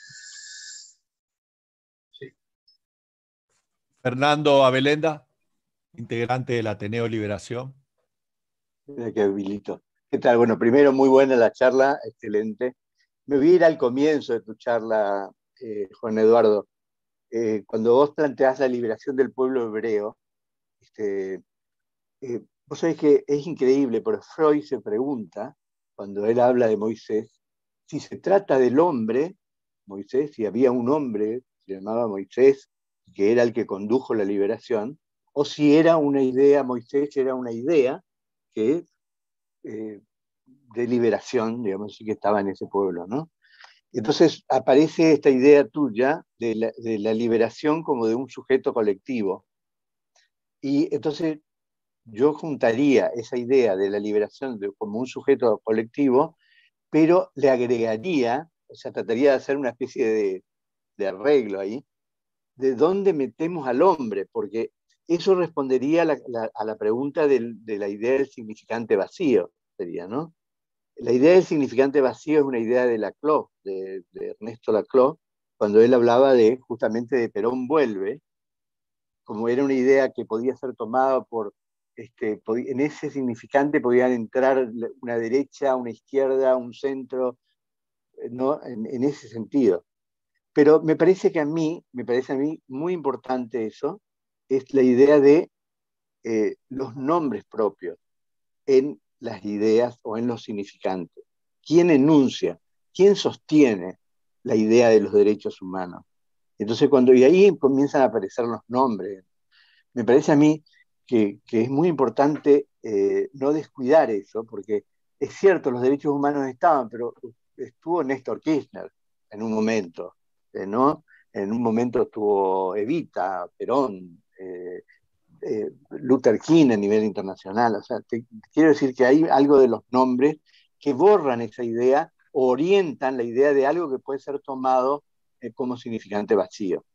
Sí. Fernando Abelenda, integrante del Ateneo Liberación. Mira que habilito. ¿Qué tal? Bueno, primero, muy buena la charla, excelente. Me voy a ir al comienzo de tu charla, Juan Eduardo. Cuando vos planteás la liberación del pueblo hebreo, vos sabés que es increíble, pero Freud se pregunta cuando él habla de Moisés, si se trata del hombre, Moisés, si había un hombre, se llamaba Moisés, que era el que condujo la liberación, o si era una idea, Moisés era una idea que, de liberación, digamos, sí que estaba en ese pueblo, ¿no? Entonces aparece esta idea tuya de la liberación como de un sujeto colectivo. Y entonces yo juntaría esa idea de la liberación como un sujeto colectivo, pero le agregaría, o sea, trataría de hacer una especie de arreglo ahí, de dónde metemos al hombre, porque eso respondería a la pregunta de la idea del significante vacío, sería, ¿no? La idea del significante vacío es una idea de Laclau, de Ernesto Laclau, cuando él hablaba justamente de Perón vuelve, como era una idea que podía ser tomada por, en ese significante podían entrar una derecha, una izquierda, un centro, ¿no? En ese sentido. Pero me parece a mí muy importante eso, es la idea de los nombres propios en las ideas o en los significantes. ¿Quién enuncia? ¿Quién sostiene la idea de los derechos humanos? Entonces, y ahí comienzan a aparecer los nombres. Me parece a mí que es muy importante no descuidar eso, porque es cierto, los derechos humanos estaban, pero estuvo Néstor Kirchner en un momento, ¿no? En un momento estuvo Evita, Perón, Luther King a nivel internacional. O sea, quiero decir que hay algo de los nombres que borran esa idea o orientan la idea de algo que puede ser tomado como significante vacío,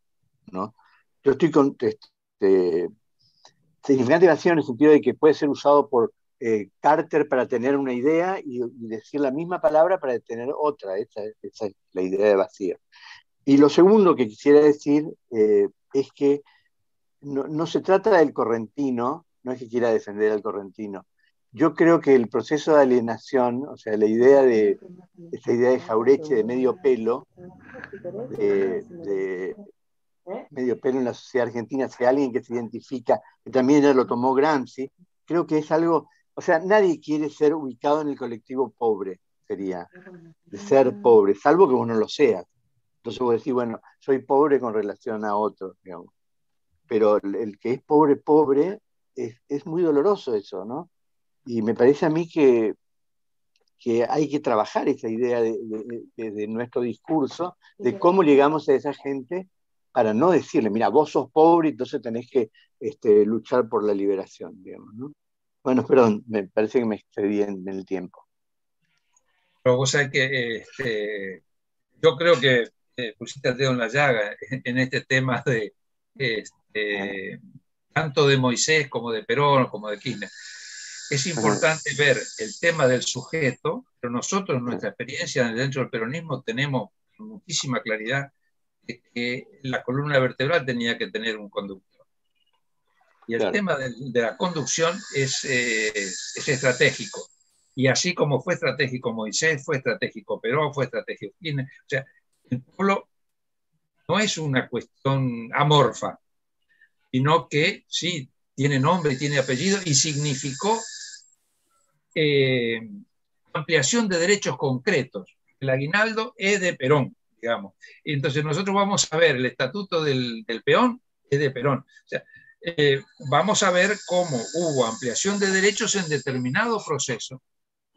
¿no? Yo estoy con significante vacío en el sentido de que puede ser usado por Carter para tener una idea y decir la misma palabra para tener otra. Esa es la idea de vacío. Y lo segundo que quisiera decir es que no se trata del correntino, no es que quiera defender al correntino. Yo creo que el proceso de alienación, o sea, esta idea de Jauretche de medio pelo en la sociedad argentina, si alguien que se identifica, que también ya lo tomó Gramsci, creo que es algo, o sea, nadie quiere ser ubicado en el colectivo pobre, sería, de ser pobre, salvo que vos no lo seas. Entonces vos decís, bueno, soy pobre con relación a otros, digamos. Pero el que es pobre, pobre, es muy doloroso eso, ¿no? Y me parece a mí que hay que trabajar esa idea de nuestro discurso, de cómo llegamos a esa gente para no decirle, mira, vos sos pobre, entonces tenés que luchar por la liberación, digamos, ¿no? Bueno, perdón, me parece que me excedí en el tiempo. Pero vos sabés que yo creo que pusiste el dedo en la llaga en este tema de tanto de Moisés como de Perón, como de Kirchner. Es importante ver el tema del sujeto, pero nosotros en nuestra experiencia dentro del peronismo tenemos muchísima claridad de que la columna vertebral tenía que tener un conductor. Y el tema de la conducción es estratégico. Y así como fue estratégico Moisés, fue estratégico Perón, fue estratégico Kirchner. O sea, el pueblo no es una cuestión amorfa, sino que sí, tiene nombre, tiene apellido y significó ampliación de derechos concretos. El aguinaldo es de Perón, digamos. Entonces nosotros vamos a ver el estatuto del peón, es de Perón. O sea, vamos a ver cómo hubo ampliación de derechos en determinado proceso.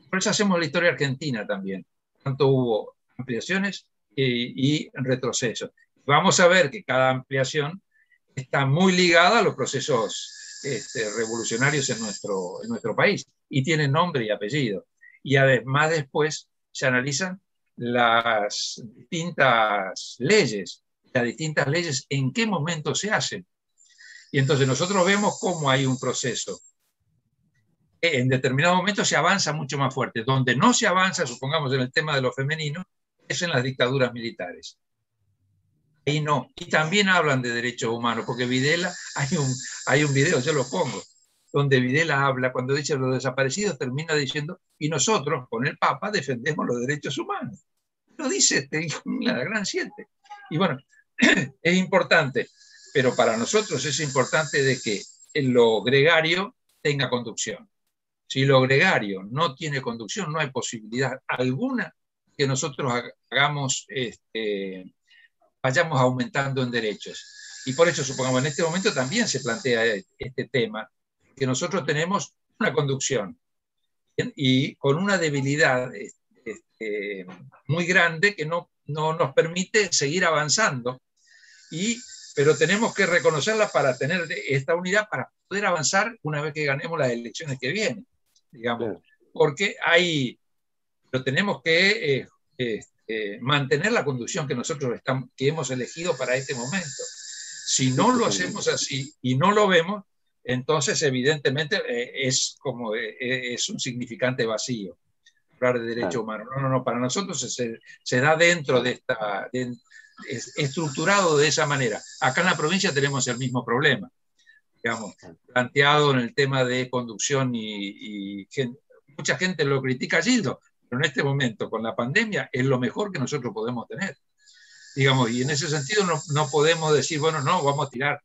Por eso hacemos la historia argentina también. Tanto hubo ampliaciones y retrocesos. Vamos a ver que cada ampliación está muy ligada a los procesos revolucionarios en nuestro país y tienen nombre y apellido. Y además después se analizan las distintas leyes en qué momento se hacen. Y entonces nosotros vemos cómo hay un proceso. En determinado momento se avanza mucho más fuerte. Donde no se avanza, supongamos en el tema de lo femenino, es en las dictaduras militares. Ahí no. Y también hablan de derechos humanos, porque Videla, hay un video, yo lo pongo, donde Videla habla, cuando dice los desaparecidos, termina diciendo, y nosotros, con el Papa, defendemos los derechos humanos. Lo dice la Gran Siete. Y bueno, es importante, pero para nosotros es importante de que lo gregario tenga conducción. Si lo gregario no tiene conducción, no hay posibilidad alguna que nosotros vayamos aumentando en derechos. Y por eso, supongamos, en este momento también se plantea este tema, que nosotros tenemos una conducción y con una debilidad muy grande que no nos permite seguir avanzando, pero tenemos que reconocerla para tener esta unidad, para poder avanzar una vez que ganemos las elecciones que vienen, digamos, porque pero tenemos que mantener la conducción que nosotros que hemos elegido para este momento. Si no lo hacemos así y no lo vemos, entonces evidentemente es un significante vacío hablar de derecho humano. No, para nosotros se da dentro de es estructurado de esa manera. Acá en la provincia tenemos el mismo problema, digamos, planteado en el tema de conducción y mucha gente lo critica a Gildo, pero en este momento, con la pandemia, es lo mejor que nosotros podemos tener. Digamos, y en ese sentido no podemos decir, bueno, no, vamos a tirar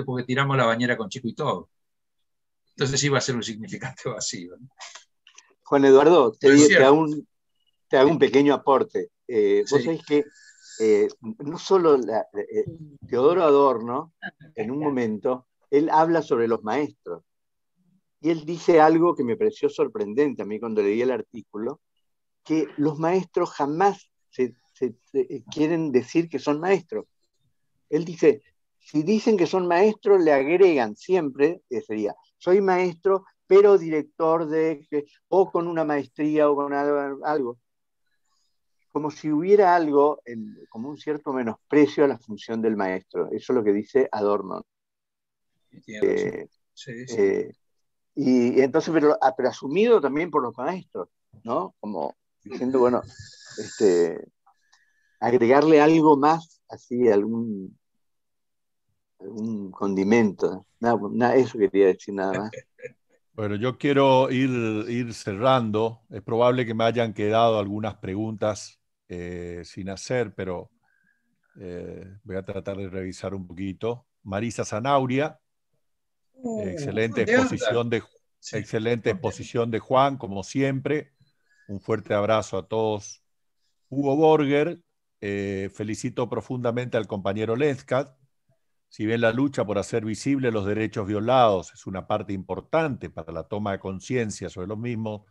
porque tiramos la bañera con chico y todo. Entonces sí va a ser un significante vacío, ¿no? Juan Eduardo, te hago un pequeño aporte. Vos sabés que no solo Teodoro Adorno, en un momento, él habla sobre los maestros. Y él dice algo que me pareció sorprendente a mí cuando leí el artículo, que los maestros jamás quieren decir que son maestros. Él dice, si dicen que son maestros, le agregan siempre, sería, soy maestro, pero director o con una maestría o con algo. Como si hubiera algo, como un cierto menosprecio a la función del maestro. Eso es lo que dice Adorno. Y entonces, pero asumido también por los maestros, ¿no? Como diciendo, bueno, agregarle algo más, así, algún condimento. Eso quería decir nada más. Bueno, yo quiero ir cerrando. Es probable que me hayan quedado algunas preguntas sin hacer, pero voy a tratar de revisar un poquito. Marisa Zanauria, excelente exposición de Juan, como siempre. Un fuerte abrazo a todos. Hugo Borger, felicito profundamente al compañero Lenskat. Si bien la lucha por hacer visibles los derechos violados es una parte importante para la toma de conciencia sobre los mismos,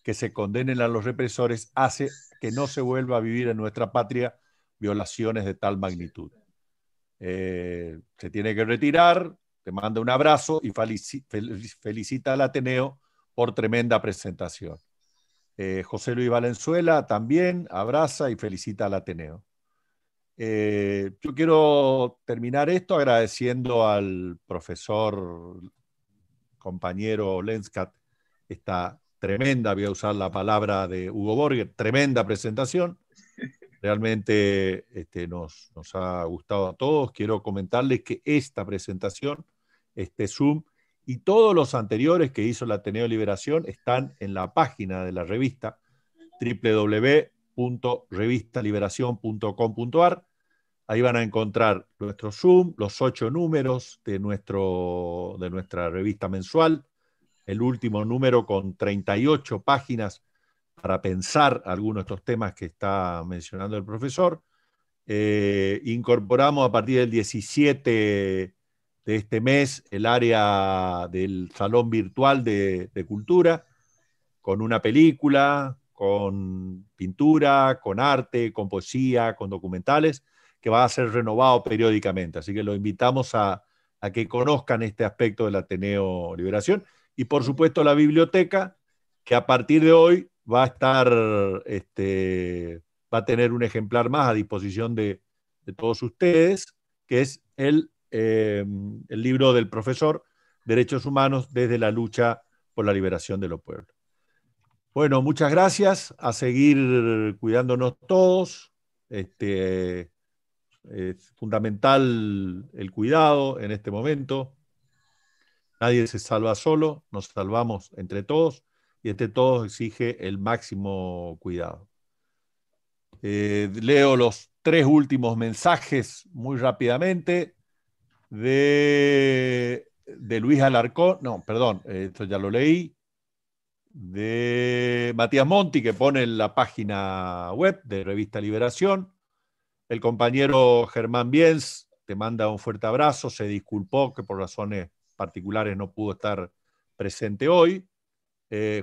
que se condenen a los represores hace que no se vuelva a vivir en nuestra patria violaciones de tal magnitud. Se tiene que retirar, te manda un abrazo y felicita al Ateneo por tremenda presentación. José Luis Valenzuela también abraza y felicita al Ateneo. Yo quiero terminar esto agradeciendo al profesor compañero Lenskat esta tremenda, voy a usar la palabra de Hugo Borger, tremenda presentación. Realmente nos ha gustado a todos. Quiero comentarles que esta presentación, este Zoom y todos los anteriores que hizo el Ateneo Liberación están en la página de la revista www.revistaliberacion.com.ar. Ahí van a encontrar nuestro Zoom, los 8 números de nuestra revista mensual, el último número con 38 páginas para pensar algunos de estos temas que está mencionando el profesor. Incorporamos a partir del 17 de este mes el área del Salón Virtual de Cultura, con una película, con pintura, con arte, con poesía, con documentales, que va a ser renovado periódicamente. Así que los invitamos a que conozcan este aspecto del Ateneo Liberación. Y por supuesto la biblioteca, que a partir de hoy va a estar, va a tener un ejemplar más a disposición de todos ustedes, que es el libro del profesor Derechos Humanos desde la lucha por la liberación de los pueblos. Bueno, muchas gracias, a seguir cuidándonos todos. Es fundamental el cuidado en este momento. Nadie se salva solo, nos salvamos entre todos y entre todos exige el máximo cuidado. Leo los 3 últimos mensajes muy rápidamente de Luis Alarcón. No, perdón, esto ya lo leí. de Matías Monti, que pone en la página web de Revista Liberación. El compañero Germán Biens te manda un fuerte abrazo, se disculpó que por razones particulares no pudo estar presente hoy.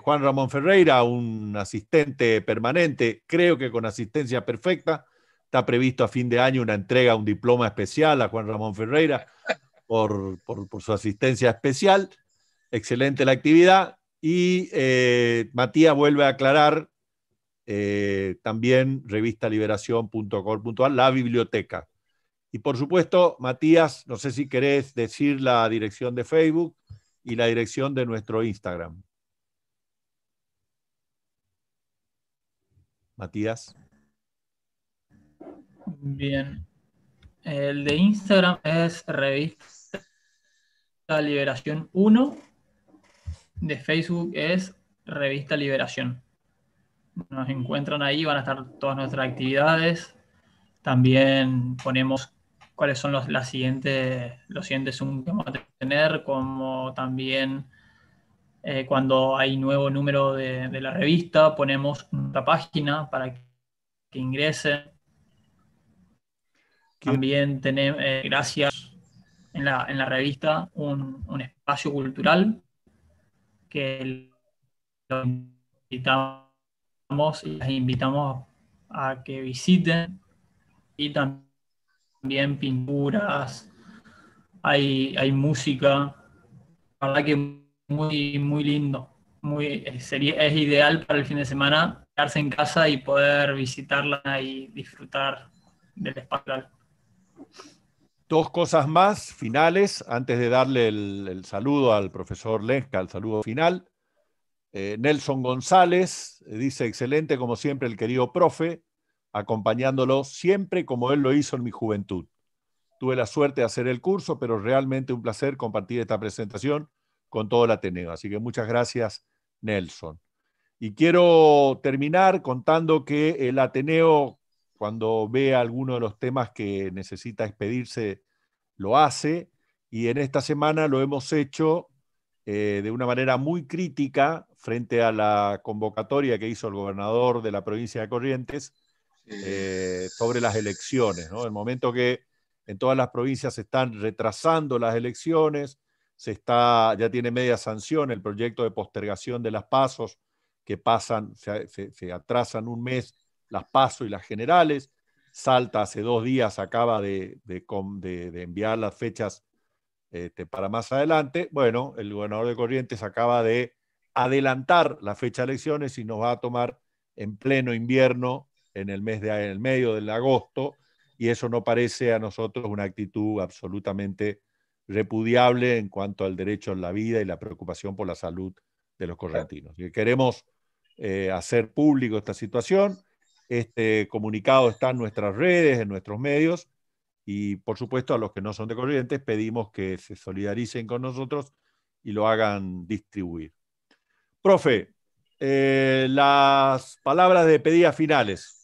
Juan Ramón Ferreira, un asistente permanente, creo que con asistencia perfecta. Está previsto a fin de año una entrega, un diploma especial a Juan Ramón Ferreira por su asistencia especial. Excelente la actividad. Y Matías vuelve a aclarar también revistaliberación.com.ar, la biblioteca. Y por supuesto, Matías, no sé si querés decir la dirección de Facebook y la dirección de nuestro Instagram. Matías. Bien. El de Instagram es Revista Liberación 1. De Facebook es Revista Liberación. Nos encuentran ahí, van a estar todas nuestras actividades. También ponemos cuáles son los siguientes Zoom que vamos a tener, como también cuando hay nuevo número de la revista, ponemos nuestra página para que ingresen. También tenemos, gracias, en la revista un espacio cultural que los invitamos y las invitamos a que visiten, y también pinturas, hay música, la verdad que muy, muy lindo, es ideal para el fin de semana quedarse en casa y poder visitarla y disfrutar del espacio. Dos cosas más finales, antes de darle el saludo al profesor Lenska, el saludo final. Nelson González dice: excelente como siempre el querido profe, acompañándolo siempre como él lo hizo en mi juventud. Tuve la suerte de hacer el curso, pero realmente un placer compartir esta presentación con todo el Ateneo. Así que muchas gracias, Nelson. Y quiero terminar contando que el Ateneo, cuando ve alguno de los temas que necesita expedirse, lo hace, y en esta semana lo hemos hecho de una manera muy crítica frente a la convocatoria que hizo el gobernador de la provincia de Corrientes sobre las elecciones, ¿no? El momento que en todas las provincias se están retrasando las elecciones, ya tiene media sanción el proyecto de postergación de las PASOs, que se atrasan un mes las PASO y las generales. Salta hace 2 días acaba de enviar las fechas para más adelante. Bueno, el gobernador de Corrientes acaba de adelantar la fecha de elecciones y nos va a tomar en pleno invierno, en el medio del agosto, y eso no parece a nosotros una actitud absolutamente repudiable en cuanto al derecho a la vida y la preocupación por la salud de los correntinos. Y queremos hacer público esta situación. Este comunicado está en nuestras redes, en nuestros medios, y por supuesto a los que no son de Corrientes pedimos que se solidaricen con nosotros y lo hagan distribuir. Profe, las palabras de despedida finales.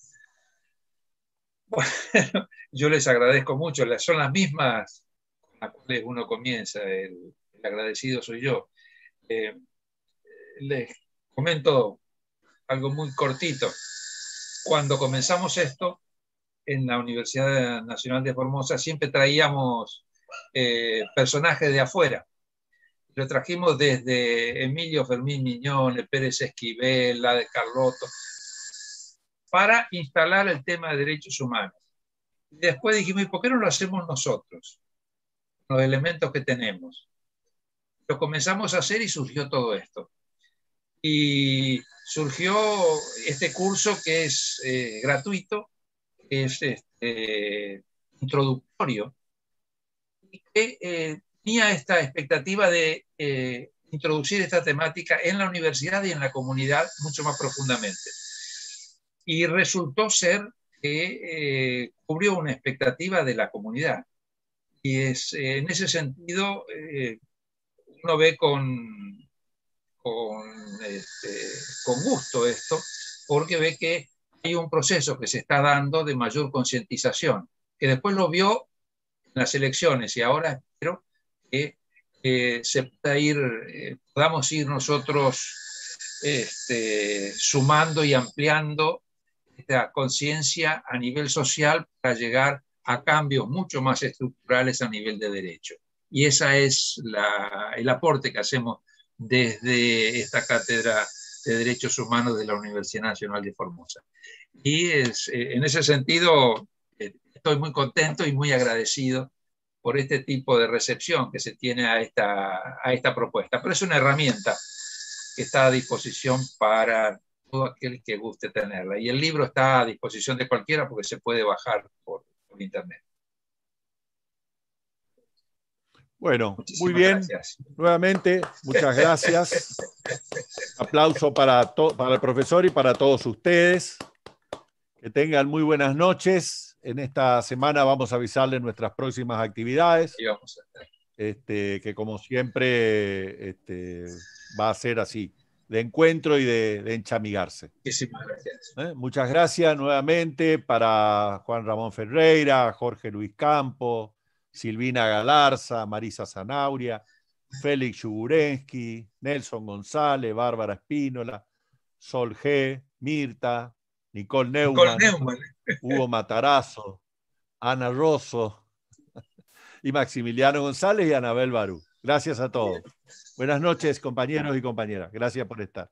Bueno, yo les agradezco mucho, son las mismas con las cuales uno comienza, el agradecido soy yo. Les comento algo muy cortito. Cuando comenzamos esto en la Universidad Nacional de Formosa, siempre traíamos personajes de afuera. Lo trajimos desde Emilio Fermín Miñón, Pérez Esquivel, la de Carlotto, para instalar el tema de derechos humanos. Después dijimos, ¿y por qué no lo hacemos nosotros? Los elementos que tenemos. Lo comenzamos a hacer y surgió todo esto. Y surgió este curso que es gratuito, que es introductorio, y que tenía esta expectativa de introducir esta temática en la universidad y en la comunidad mucho más profundamente. Y resultó ser que cubrió una expectativa de la comunidad. Y en ese sentido, uno ve con gusto esto, porque ve que hay un proceso que se está dando de mayor concientización, que después lo vio en las elecciones, y ahora espero que podamos ir nosotros sumando y ampliando esta conciencia a nivel social para llegar a cambios mucho más estructurales a nivel de derecho. Y ese es el aporte que hacemos desde esta cátedra de Derechos Humanos de la Universidad Nacional de Formosa. Y en ese sentido estoy muy contento y muy agradecido por este tipo de recepción que se tiene a esta propuesta. Pero es una herramienta que está a disposición para todo aquel que guste tenerla. Y el libro está a disposición de cualquiera porque se puede bajar por internet. Bueno, Muchísimas muy bien. Gracias. Nuevamente, muchas gracias. Aplauso para el profesor y para todos ustedes. Que tengan muy buenas noches. En esta semana vamos a avisarles nuestras próximas actividades. Y vamos a estar. Que como siempre va a ser así, de encuentro y de enchamigarse. Muchísimas gracias. Muchas gracias nuevamente para Juan Ramón Ferreira, Jorge Luis Campos, Silvina Galarza, Marisa Zanauria, Félix Yugurensky, Nelson González, Bárbara Espínola, Sol G, Mirta, Nicole Neumann, Hugo Matarazzo, Ana Rosso y Maximiliano González y Anabel Barú. Gracias a todos. Buenas noches, compañeros y compañeras. Gracias por estar.